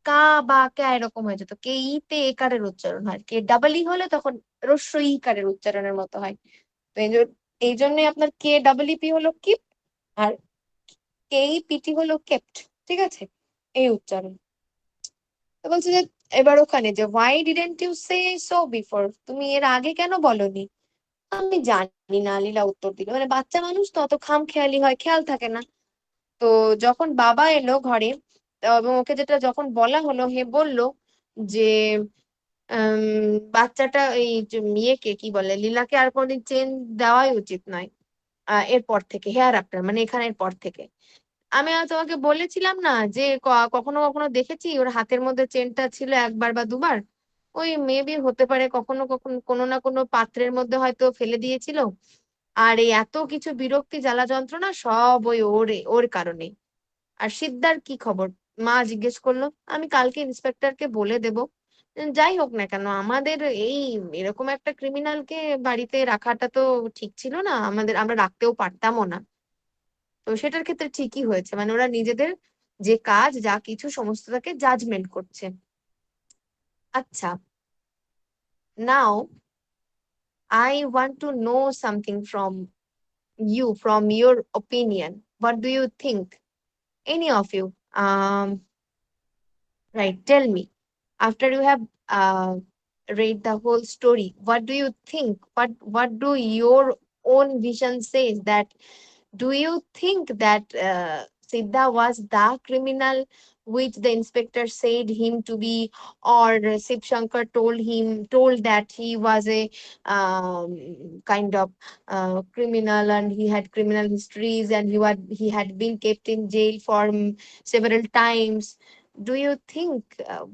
কা বা ক্যা এরকম হয়ে যেত, কে ই তে একারের উচ্চারণ হয়, কে ডাবল ই হলে তখন রস্য ই কারের উচ্চারণের মতো হয়। তো এই জন্যই আপনার কে ডাবল ই পি হলো কিপ, আর কে ই পিটি হলো কেপ্ট। ঠিক আছে, এই উচ্চারণ। তো বলছে যে এবার ওখানে যে why didn't you say so before, তুমি এর আগে কেন বলনি? আমি জানি না, লীলা উত্তর দিল। মানে বাচ্চা মানুষ তো অত খামখেয়ালি হয়, খেয়াল থাকে না। তো যখন বাবা এলো ঘরে, এবং ওকে যেটা যখন বলা হলো, হে বলল যে বাচ্চাটা এই যে ইয়েকে কি বলে, লীলাকে আর কোনদিন চেন দেওয়াই উচিত নয় এরপর থেকে, হেয়ার আফটার মানে এখানের পর থেকে। আমি তোমাকে বলেছিলাম না যে কখনো কখনো দেখেছি ওর হাতের মধ্যে চেনটা ছিল একবার বা দুবার, ওই মেবি হতে পারে কখনো কখনো কোনো না কোনো পাত্রের মধ্যে হয়তো ফেলে দিয়েছিল। আর এই এত কিছু বিরক্তি জ্বালা যন্ত্রণা সব ওই ওর কারণে। আর সিদ্ধার কি খবর, মা জিজ্ঞেস করলো। আমি কালকে ইন্সপেক্টরকে বলে দেব। যাই হোক না কেন, আমাদের এই এরকম একটা ক্রিমিনালকে বাড়িতে রাখাটা তো ঠিক ছিল না, আমাদের আমরা রাখতেও পারতামও না। তো সেটার ক্ষেত্রে ঠিকই হয়েছে, মানে ওরা নিজেদের যে কাজ যা কিছু সমস্তটাকে জাজমেন্ট করছে। আচ্ছা, now I want to know something from you, from your opinion. What do you think, any of you? Right, tell me. After you have read the whole story, what do you think? What do your own vision says? That do you think that Siddha was the criminal which the inspector said him to be, or Shiv Shankar told that he was a kind of criminal and he had criminal histories and he had been kept in jail for several times? Do you think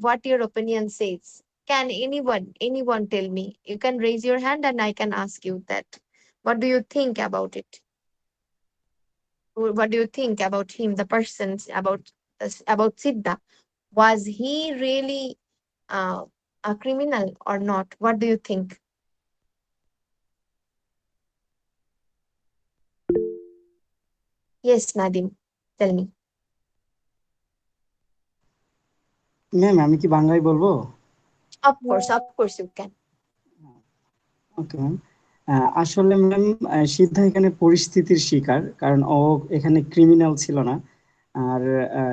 what your opinion says? Can anyone tell me? You can raise your hand and I can ask you that. What do you think about it? What do you think about him, the person, about Siddha? Was he really uh, a criminal or not? What do you think? Yes, Nadim, tell me. Ma'am আমি কি বাংলায় বলবো? Of course you can. Okay ma'am. আসলে ma'am সিদ্ধা এখানে পরিস্থিতির শিকার, কারণ ও এখানে ক্রিমিনাল ছিল না। আর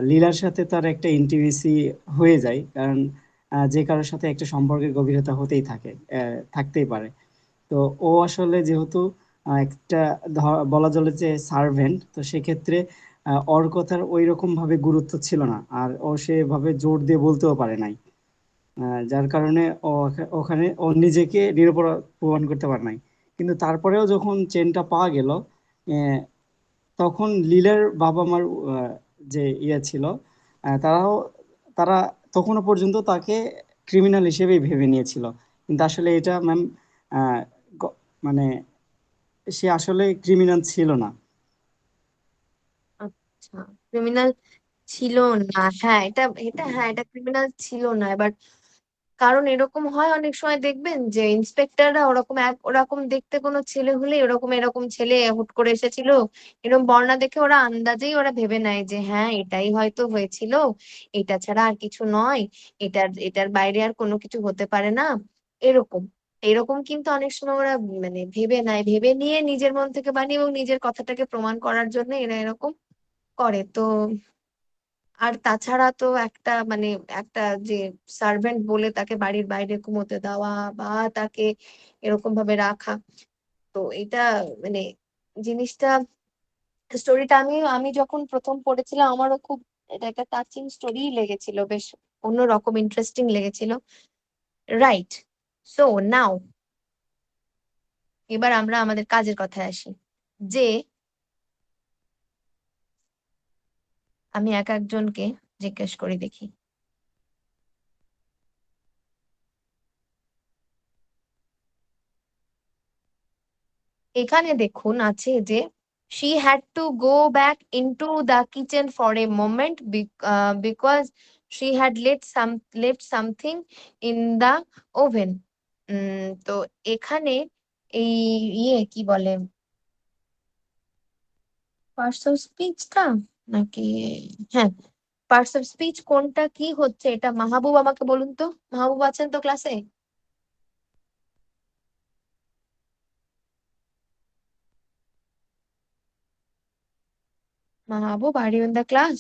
লীলার সাথে তার একটা ইন্টিমেসি হয়ে যায়, কারণ যে কারোর সাথে একটা সম্পর্কের গভীরতা হতেই থাকে, থাকতেই পারে। তো ও আসলে যেহেতু একটা বলা চলে যে সার্ভেন্ট, তো সেক্ষেত্রে ওর কথার ওই রকম ভাবে গুরুত্ব ছিল না, আর ও সেভাবে জোর দিয়ে বলতেও পারে নাই। যার কারণে ওখানে ও নিজেকে নিরপরাধ প্রমাণ করতে পারে নাই। কিন্তু তারপরেও যখন চেনটা পাওয়া গেল, আহ, তখন লীলের বাবা মার যে ইয়ে ছিল, তারাও তারা তখনও পর্যন্ত তাকে ক্রিমিনাল হিসেবেই ভেবে নিয়েছিল। কিন্তু আসলে এটা ম্যাম, মানে সে আসলে ক্রিমিনাল ছিল না। আচ্ছা, ক্রিমিনাল ছিল না। হ্যাঁ, এটা এটা হ্যাঁ, এটা ক্রিমিনাল ছিল না। এবার কারণ এরকম হয় অনেক সময়, দেখবেন যে ইন্সপেক্টররা ওরকম ওরকম দেখতে কোনো ছেলে হলে, এরকম এরকম ছেলে হুট করে এসেছিল, এরকম বর্ণনা দেখে ওরা আন্দাজেই ওরা ভেবে নেয় যে হ্যাঁ এটাই হয়তো হয়েছিল, এটা ছাড়া আর কিছু নয়, এটার বাইরে আর কোনো কিছু হতে পারে না। এরকম এরকম কিন্তু অনেক সময় ওরা মানে ভেবে নেয়, ভেবে নিয়ে নিজের মন থেকে বানিয়ে এবং নিজের কথাটাকে প্রমাণ করার জন্য এরা এরকম করে। তো আর তাছাড়া তো একটা মানে একটা যে সার্ভেন্ট বলে তাকে বাড়ির বাইরে ঘুমোতে দেওয়া বা তাকে এরকম ভাবে রাখা, তো এটা মানে জিনিসটা, স্টোরিটা আমি আমি যখন প্রথম পড়েছিলাম আমারও খুব, এটা একটা টাচিং স্টোরি লেগেছিল, বেশ অন্যরকম ইন্টারেস্টিং লেগেছিল। রাইট। সো নাও এবার আমরা আমাদের কাজের কথায় আসি, যে আমি এক একজনকে জিজ্ঞেস করি দেখি। এখানে দেখুন আছে যে she had to go back into the kitchen for a moment because she had left something in the oven. তো এখানে এই কি বলে, পার্টস অফ স্পিচটা নাকি, হ্যাঁ, পার্টস অফ স্পিচ কোনটা কি হচ্ছে এটা মাহবুব আমাকে বলুন তো। মাহবুব আছেন তো ক্লাসে? Mahbub, are you in the class?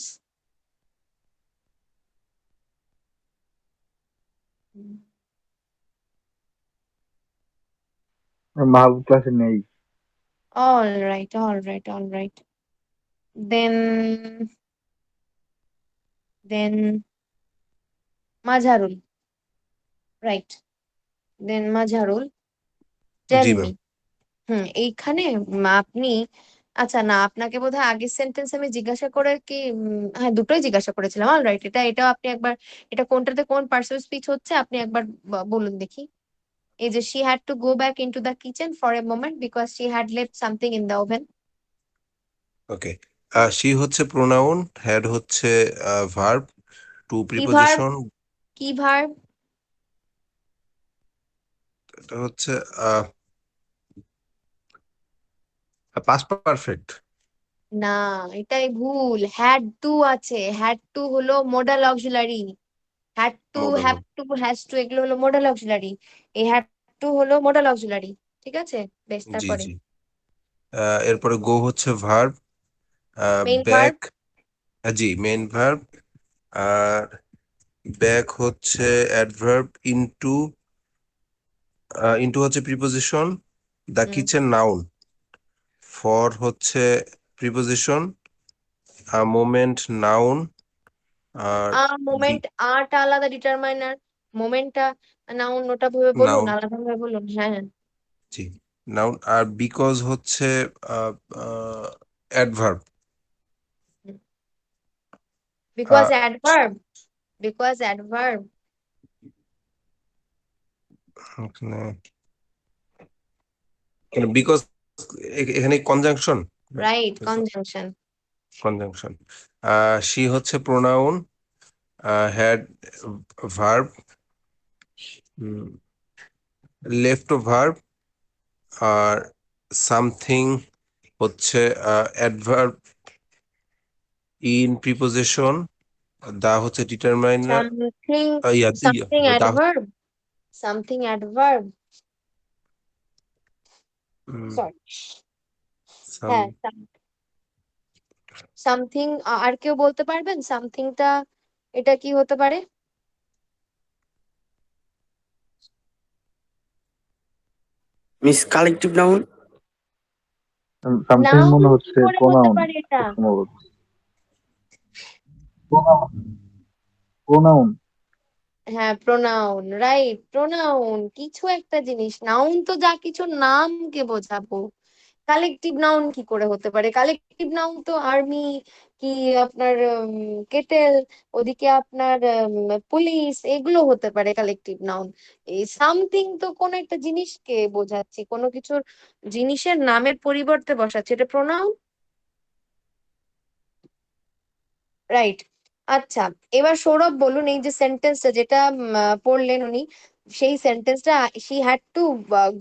Mahbub ক্লাসে নেই। all right. Then Mazharul, right? Then Mazharul, জি tell me. ম্যাম। এইখানে আপনি, আচ্ছা না, আপনাকে বোধহয় আগের সেন্টেন্স আমি জিজ্ঞাসা করে কি, হ্যাঁ দুটোই জিজ্ঞাসা করেছিলাম। অল রাইট, এটাও আপনি একবার, এটা কোনটাতে কোন পার্সোনাল স্পিচ হচ্ছে আপনি একবার বলুন দেখি। এই যে she had to go back into the kitchen for a moment because she had left something in the oven. Okay, she হচ্ছে প্রোনাউন, হ্যাড হচ্ছে ভার্ব, টু কি ভার্ব? প্রিপোজিশন। কি ভার্ব? এটা হচ্ছে পাস্ট পারফেক্ট। না, এটাই ভুল। হ্যাড টু আছে, হ্যাড টু হলো modal auxiliary. Had to, model. Have to, has to এগুলো হলো মোডাল অক্সিলারি। এই হ্যাড টু হলো মোডাল অক্সিলারি। ঠিক আছে, বেশ, জি তারপরে জি। এরপরে গো হচ্ছে ভার্ব, মেইন ভার্ব। ব্যাক, জি মেইন ভার্ব। আর ব্যাক হচ্ছে অ্যাডভার্ব, ইনটু, ইনটু হচ্ছে preposition, the hmm. Kitchen noun, for হচ্ছে প্রিপোজিশন, মোমেন্ট নাউন, আর মোমেন্ট আটা আলাদা, ডিটারমাইনার। মোমেন্টটা নাউন, ওটা ভাবে বলুন, নাউন, আলাদা ভাবে বলুন। হ্যাঁ, হ্যাঁ। জি নাউন। আর বিকজ হচ্ছে adverb. Because adverb, because adverb. এখানে বিকজ এখানে conjunction, right, conjunction. Conjunction. She হচ্ছে pronoun, had verb, left verb, আর সামথিং হচ্ছে অ্যাডভার্ব ইন প্রিপোজিশন, দা হচ্ছে determiner, something, yeah something the, adverb, something adverb, sorry. Some, হ্যাঁ, something. আর কেউ বলতে পারবেন সামথিংটা এটা কি হতে পারে? Miss collective noun. Something noun মনে কি হচ্ছে করে হতে প্রোনাউন পারে এটা? খুব সম্ভবত। Pronoun, pronoun. হ্যাঁ, প্রোনাউন, রাইট, প্রোনাউন কিছু একটা জিনিস। নাউন তো যা কিছু নামকে বোঝাবো। কালেকটিভ নাউন কি করে হতে পারে? কালেকটিভ নাউন তো আর্মি, কি আপনার কেটেল, ওদিকে আপনার পুলিশ, এগুলো হতে পারে কালেকটিভ নাউন। এই সামথিং তো কোন একটা জিনিসকে বোঝাচ্ছি, কোনো কিছুর জিনিসের নামের পরিবর্তে বসাচ্ছি, এটা প্রোনাউন। রাইট। আচ্ছা, এবার সৌরভ বলুন, এই যে সেন্টেন্সটা যেটা পড়লেন উনি, সেই সেন্টেন্সটা, she had to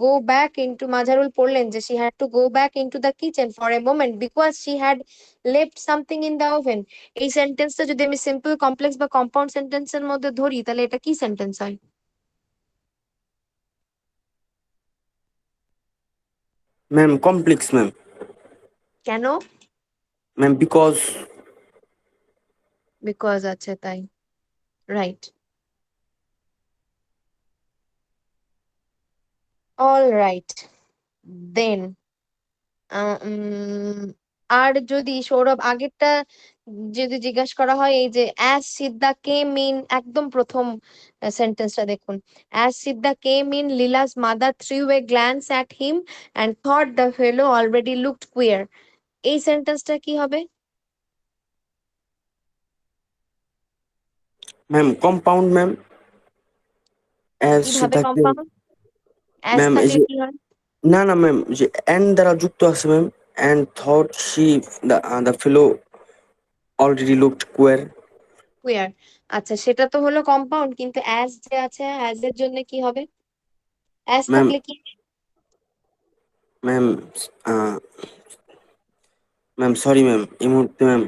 go back into, Mazharul পড়লেন যে she had to go back into the kitchen for a moment because she had left something in the oven. এই সেন্টেন্সটা যদি আমি সিম্পল, কমপ্লেক্স বা কম্পাউন্ড সেন্টেন্সের মধ্যে ধরি, তাহলে এটা কি সেন্টেন্স হয়? Ma'am complex ma'am. কেন? Ma'am because. বিকজ আছে তাই, রাইট। অল রাইট, দেন আর যদি সৌরভ আগেরটা যদি জিজ্ঞাসা করা হয়, এই যে অ্যাজ সিদ্ধা কেম ইন, একদম প্রথম সেন্টেন্সটা দেখুন, as Siddha came in Leela's mother threw a glance at him and thought the fellow already looked queer. এই সেন্টেন্সটা কি হবে? Ma'am compound ma'am. অ্যাজ কিভাবে থাকে। কম্পাউন্ড? অ্যাজ ম্যাম এই থাকলে যে, কি হয়? না না ম্যাম, যে এন্ড দ্বারা যুক্ত আছে ম্যাম। And thought she the fellow already looked queer. Queer. আচ্ছা, সেটা তো হলো কম্পাউন্ড, কিন্তু অ্যাজ যে আছে, অ্যাজ এর জন্য কি হবে? অ্যাজ ম্যাম, থাকলে কি? ম্যাম, ম্যাম সরি ম্যাম, এই মুহূর্তে ma'am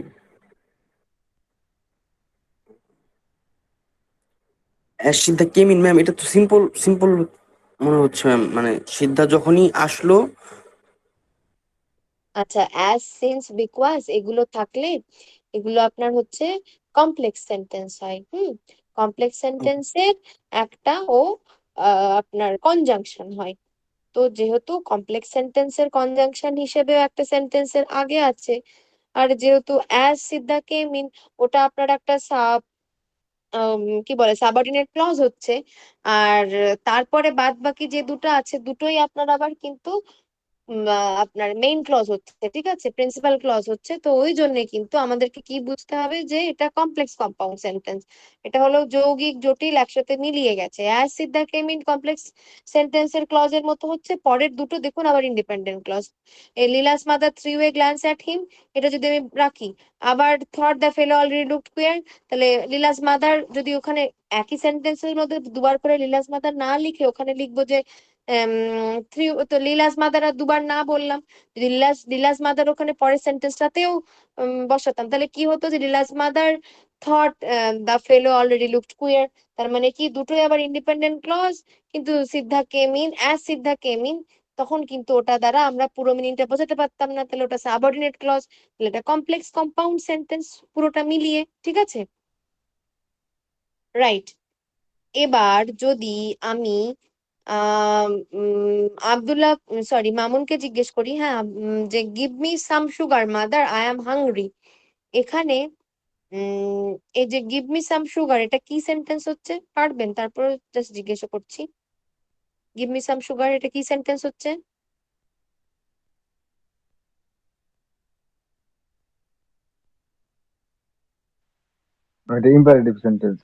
as Siddha came in ma'am, এটা তো সিম্পল সিম্পল মনে হচ্ছে ম্যাম, মানে সিদ্ধা যখনই আসলো। আচ্ছা, অ্যাজ, সিন্স, বিকজ এগুলো থাকলে এগুলো আপনার হচ্ছে কমপ্লেক্স সেন্টেন্স হয়। কমপ্লেক্স সেন্টেন্সের একটা ও আপনার কনজাংশন হয়। তো যেহেতু কমপ্লেক্স সেন্টেন্সের কনজাংশন হিসেবেও একটা সেন্টেন্সের আগে আছে, আর যেহেতু অ্যাজ সিদ্ধা কেম ইন, ওটা আপনার একটা কি বলে, সাবঅর্ডিনেট ক্লজ হচ্ছে। আর তারপরে বাদ বাকি যে দুটো আছে, দুটোই আপনার আবার কিন্তু আপনার মেইন ক্লজ হচ্ছে, ঠিক আছে, প্রিন্সিপাল ক্লজ হচ্ছে। তো ওই জন্য কিন্তু আমাদেরকে কি বুঝতে হবে যে এটা কমপ্লেক্স কম্পাউন্ড সেন্টেন্স। এটা হলো যৌগিক জটিল একসাথে মিলিয়ে গেছে। As Siddha came in complex সেন্টেন্সের ক্লজের মতো হচ্ছে, পরের দুটো দেখুন আবার ইন্ডিপেন্ডেন্ট ক্লজ। এই Leela's mother threw a glance at him, এটা যদি আমি রাখি, আবার thought the fellow already looked queer, তাহলে লীলাস মাদার যদি ওখানে একই সেন্টেন্সের মধ্যে দুবার করে লীলাস মাদার না লিখে ওখানে লিখবো যে থ্রি, তো লীলাস মাদার আর দুবার না বললাম, যদি লীলাস মাদার ওখানে পরের সেন্টেন্সটাতেও বসাতাম, তাহলে কি হতো যে Leela's mother thought the fellow already looked queer. তার মানে কি, দুটোই আবার ইন্ডিপেন্ডেন্ট ক্লজ, কিন্তু Siddha came in, as Siddha came in, তখন কিন্তু ওটা দ্বারা আমরা পুরো মিনিংটা বোঝাতে পারতাম না, তাহলে ওটা সাবঅর্ডিনেট ক্লজ, তাহলে এটা কমপ্লেক্স কম্পাউন্ড সেন্টেন্স পুরোটা মিলিয়ে, ঠিক আছে, রাইট। এবার যদি আমি আহ আব্দুল্লাহ, সরি, মামুনকে জিজ্ঞেস করি, হ্যাঁ, যে give me some sugar mother, I am hungry, এখানে উম এই যে গিভ মি সাম সুগার, এটা কি সেন্টেন্স হচ্ছে পারবেন? তারপর জাস্ট জিজ্ঞাসা করছি, গিভ মি সাম সুগার এটা কি সেন্টেন্স হচ্ছে? এটা imperative sentence.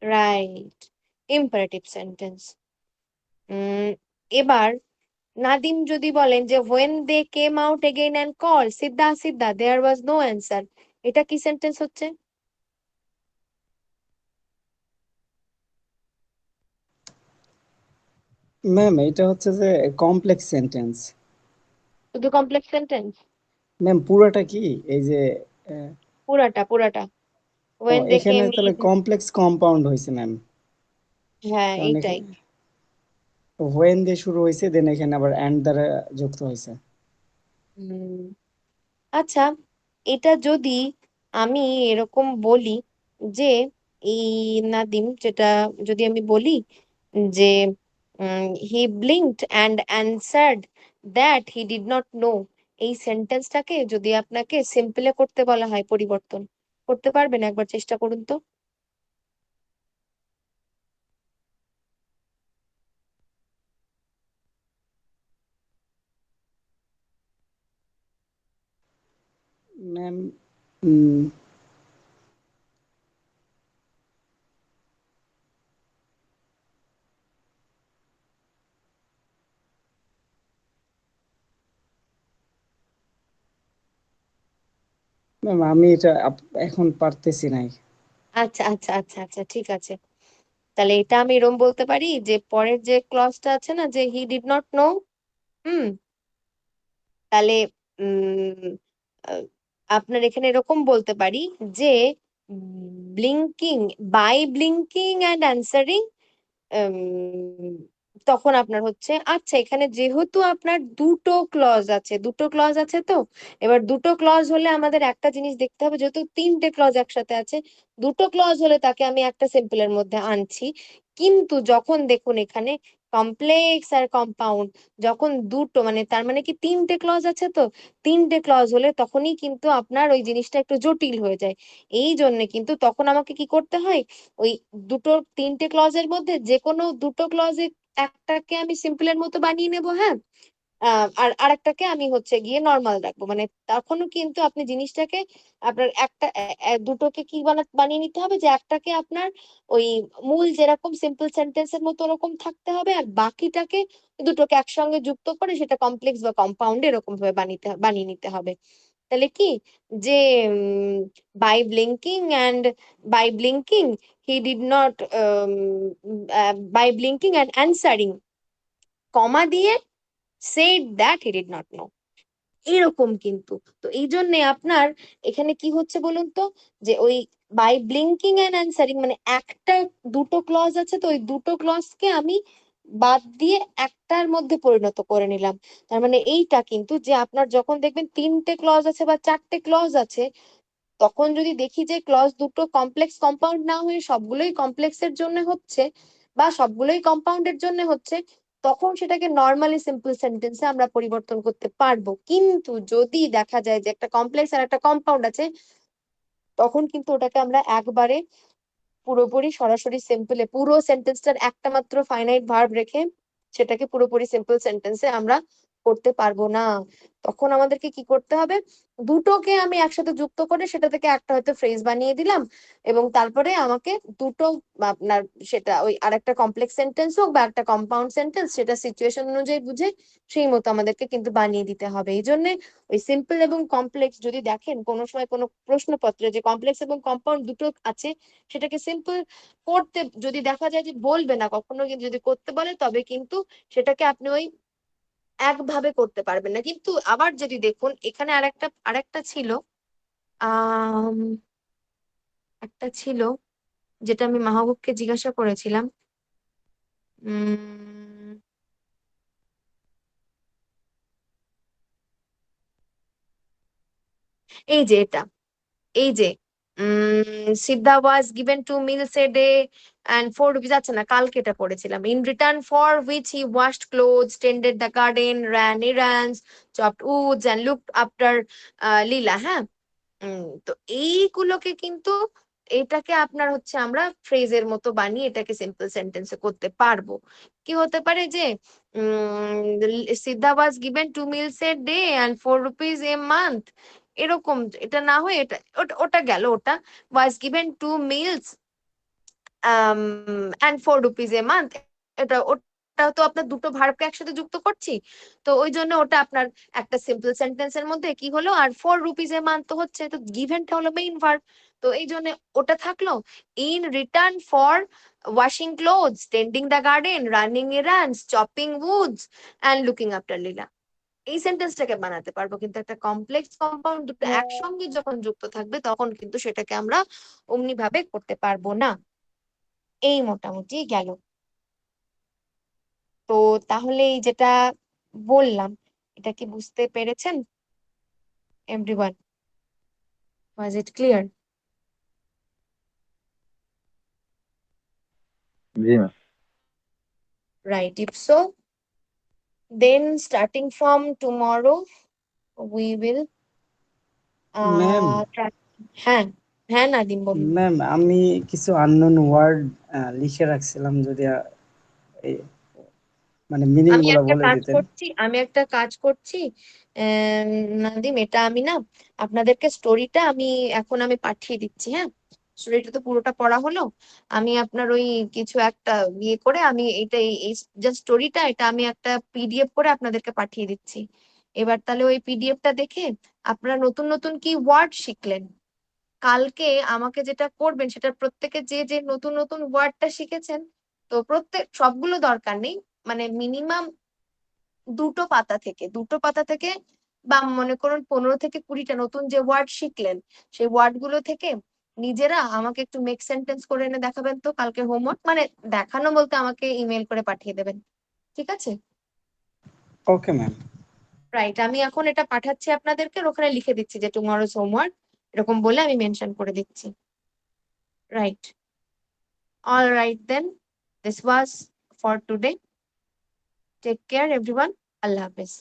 Right, imperative sentence. Um এবার নাদিম যদি বলেন যে when they came out again and called Siddha Siddha there was no answer, এটা কি সেন্টেন্স হচ্ছে? ম্যাম এটা হচ্ছে যে কমপ্লেক্স সেন্টেন্স। শুধু কমপ্লেক্স সেন্টেন্স? ম্যাম পুরোটা কি এই যে আহ, পুরাটা পুরাটা ও when they এখানে came তাহলে in। কমপ্লেক্স কম্পাউন্ড হয়েছে ম্যাম, হ্যাঁ কারণ এইটাই। এখানে হোয়েন দিয়ে শুরু হয়েছে দেন এখানে আবার অ্যান্ড দ্বারা যুক্ত হয়েছে। হুম, আচ্ছা, এটা যদি আমি এরকম বলি যে এই নাদিম, যেটা যদি আমি বলি যে he blinked and answered that he did not know, এই সেন্টেন্সটাকে যদি আপনাকে সিম্পলে করতে বলা হয় পরিবর্তন করতে পারবেন? একবার চেষ্টা করুন তো। ম্যাম ম্যাম আমি এটা এখন পারতেছি নাই। আচ্ছা আচ্ছা আচ্ছা আচ্ছা, ঠিক আছে। তাহলে এটা আমি এরকম বলতে পারি যে পরের যে ক্লজটা আছে না, যে he did not know, hmm, তাহলে উম আহ, আপনার এখানে এরকম বলতে পারি যে blinking, by blinking and answering, তখন আপনার হচ্ছে, আচ্ছা এখানে যেহেতু আপনার দুটো ক্লজ আছে, দুটো ক্লজ আছে তো, এবার দুটো ক্লজ হলে আমাদের একটা জিনিস দেখতে হবে, যেহেতু তিনটে ক্লজ একসাথে আছে, দুটো ক্লজ হলে তাকে আমি একটা সিম্পলের মধ্যে আনছি। কিন্তু যখন দেখুন এখানে কমপ্লেক্স আর কম্পাউন্ড, যখন দুটো মানে তার মানে কি তিনটে ক্লজ আছে তো, তিনটে ক্লজ হলে তখনই কিন্তু আপনার ওই জিনিসটা একটু জটিল হয়ে যায়। এই জন্য কিন্তু তখন আমাকে কি করতে হয়, ওই দুটো তিনটে ক্লজের মধ্যে যে কোনো দুটো ক্লজে একটাকে আমি সিম্পলের মতো বানিয়ে নেব, হ্যাঁ, আর আরেকটাকে আমি হচ্ছে গিয়ে নর্মাল রাখবো, মানে তখনও কিন্তু আপনি জিনিসটাকে আপনার একটা দুটোকে কি বানিয়ে নিতে হবে, যে একটাকে আপনার ওই মূল যেরকম সিম্পল সেন্টেন্সের মতো ওরকম থাকতে হবে, আর বাকিটাকে দুটোকে একসঙ্গে যুক্ত করে সেটা কমপ্লেক্স বা কম্পাউন্ড এরকম ভাবে বানিয়ে নিতে হবে। তাহলে কি, যে by blinking and by blinking he did not, by blinking and answering, comma দিয়ে said that he did not know, এরকম কিন্তু। তো এই জন্য আপনার এখানে কি হচ্ছে বলুন তো, যে ওই বাই ব্লিঙ্কিং অ্যান্ড অ্যান্সারিং মানে একটা, দুটো ক্লজ আছে তো, ওই দুটো ক্লজকে আমি বাদ দিয়ে একটার মধ্যে পরিণত করে নিলাম। তার মানে এইটা কিন্তু, যে আপনার যখন দেখবেন তিনটে ক্লজ আছে বা চারটে ক্লজ আছে, তখন যদি দেখি যে ক্লজ দুটো কমপ্লেক্স কম্পাউন্ড না হয়ে সবগুলোই কমপ্লেক্সের জন্য হচ্ছে বা সবগুলোই কম্পাউন্ডের জন্য হচ্ছে, তখন সেটাকে নর্মালি সিম্পল সেন্টেন্সে আমরা পরিবর্তন করতে পারবো। কিন্তু যদি দেখা যায় যে একটা কমপ্লেক্স আর একটা কম্পাউন্ড আছে, তখন কিন্তু ওটাকে আমরা একবারে পুরোপুরি সরাসরি সিম্পলে পুরো সেন্টেন্সটার একটা মাত্র ফাইনাইট ভার্ব রেখে সেটাকে পুরোপুরি সিম্পল সেন্টেন্সে আমরা করতে পারবো না। তখন আমাদেরকে কি করতে হবে, দুটোকে আমি একসাথে যুক্ত করে সেটা থেকে একটা হয়তো ফ্রেজ বানিয়ে দিলাম, এবং তারপরে আমাকে দুটো আপনার সেটা ওই আরেকটা কমপ্লেক্স সেন্টেন্স হোক বা একটা কম্পাউন্ড সেন্টেন্স, সেটা সিচুয়েশন অনুযায়ী বুঝে সেই মতো আমাদেরকে কিন্তু বানিয়ে দিতে হবে। এই জন্য ওই সিম্পল এবং কমপ্লেক্স যদি দেখেন কোনো সময় কোনো প্রশ্নপত্রে যে কমপ্লেক্স এবং কম্পাউন্ড দুটো আছে, সেটাকে সিম্পল করতে যদি দেখা যায় যে বলবে না কখনো, কিন্তু যদি করতে বলে তবে কিন্তু সেটাকে আপনি ওই একভাবে করতে পারবেন না। কিন্তু আবার যদি দেখুন এখানে আরেকটা ছিল, আহ একটা ছিল যেটা আমি মাহবুবকে জিজ্ঞাসা করেছিলাম, উম এই যে এটা, এই যে সিদ্ধা was given 2 meals a day and 4 rupees, আচ্ছা না কালকে এটা পড়েছিলাম, in return for which he washed clothes, টেন্ডেড the garden, ran errands, chopped woods and looked after লীলা, হ্যাঁ। তো এইগুলোকে কিন্তু, এটাকে আপনার হচ্ছে আমরা ফ্রেজের মতো বানিয়ে এটাকে সিম্পল সেন্টেন্সে করতে পারবো। কি হতে পারে যে সিদ্ধা was given 2 meals a day and 4 rupees a month, এরকম। এটা না হয়ে এটা ওটা ওটা গেল, ওটা was given 2 meals and 4 rupees a month, এটা ওটা হয়ে গেল। ওটা তো আপনার দুটো ভার্বকে একসাথে যুক্ত করছি, তো ওই জন্য ওটা আপনার একটা সিম্পল সেন্টেন্সের মধ্যে কি হলো, আর 4 rupees এ মান তো হচ্ছে, তো গিভেনটা হলো মেইন ভার্ব, তো এই জন্য ওটা থাকলো। In return for washing clothes, tending the garden, running errands, chopping woods and looking after Leela. এই সেন্টেন্সটাকে বানাতে পারবো, কিন্তু একটা কমপ্লেক্স কম্পাউন্ড দুটো একসঙ্গে যখন যুক্ত থাকবে তখন কিন্তু সেটাকে আমরা অমনি ভাবে করতে পারবো না। এই মোটামুটি গেল। তো তাহলে এই যেটা বললাম, এটা কি বুঝতে পেরেছেন everyone? Was it clear? G ma'am. Right. If so, then starting from tomorrow, we will ma'am, try. হ্যাঁ, হ্যাঁ নাদিম বলুন। ম্যাম আমি কিছু আননোন ওয়ার্ড লিখে রাখছিলাম, যদি এই মানে মিনিং আমি গুলা একটা বলে কাজ দিতেন। করছি, নাদিম, এটা আমি না আপনাদেরকে স্টোরিটা এখন আমি পাঠিয়ে দিচ্ছি, হ্যাঁ। স্টোরিটা তো পুরোটা পড়া হলো, আমি আপনার ওই কিছু একটা ইয়ে করে আমি এটা এই যে স্টোরিটা, এটা আমি একটা পিডিএফ করে আপনাদেরকে পাঠিয়ে দিচ্ছি। এবার তাহলে ওই পিডিএফটা দেখে আপনারা নতুন নতুন কি ওয়ার্ড শিখলেন, কালকে আমাকে যেটা করবেন সেটা প্রত্যেকে যে যে নতুন নতুন ওয়ার্ডটা শিখেছেন, তো প্রত্যেক সবগুলো দরকার নেই, মানে মিনিমাম দুটো পাতা থেকে বা মনে করুন 15 থেকে 20টা নতুন যে ওয়ার্ড শিখলেন, সেই ওয়ার্ড গুলো থেকে নিজেরা আমাকে একটু মেক সেন্টেন্স করে এনে দেখাবেন তো কালকে হোমওয়ার্ক, মানে দেখানো বলতে আমাকে ইমেল করে পাঠিয়ে দেবেন, ঠিক আছে? Okay ma'am. রাইট, আমি এখন এটা পাঠাচ্ছি আপনাদেরকে, আর ওখানে লিখে দিচ্ছি যে টুমরোজ হোমওয়ার্ক, এরকম বলে আমি মেনশন করে দিচ্ছি। Right, all right then, this was for today. Take care everyone, Allah হাফেজ।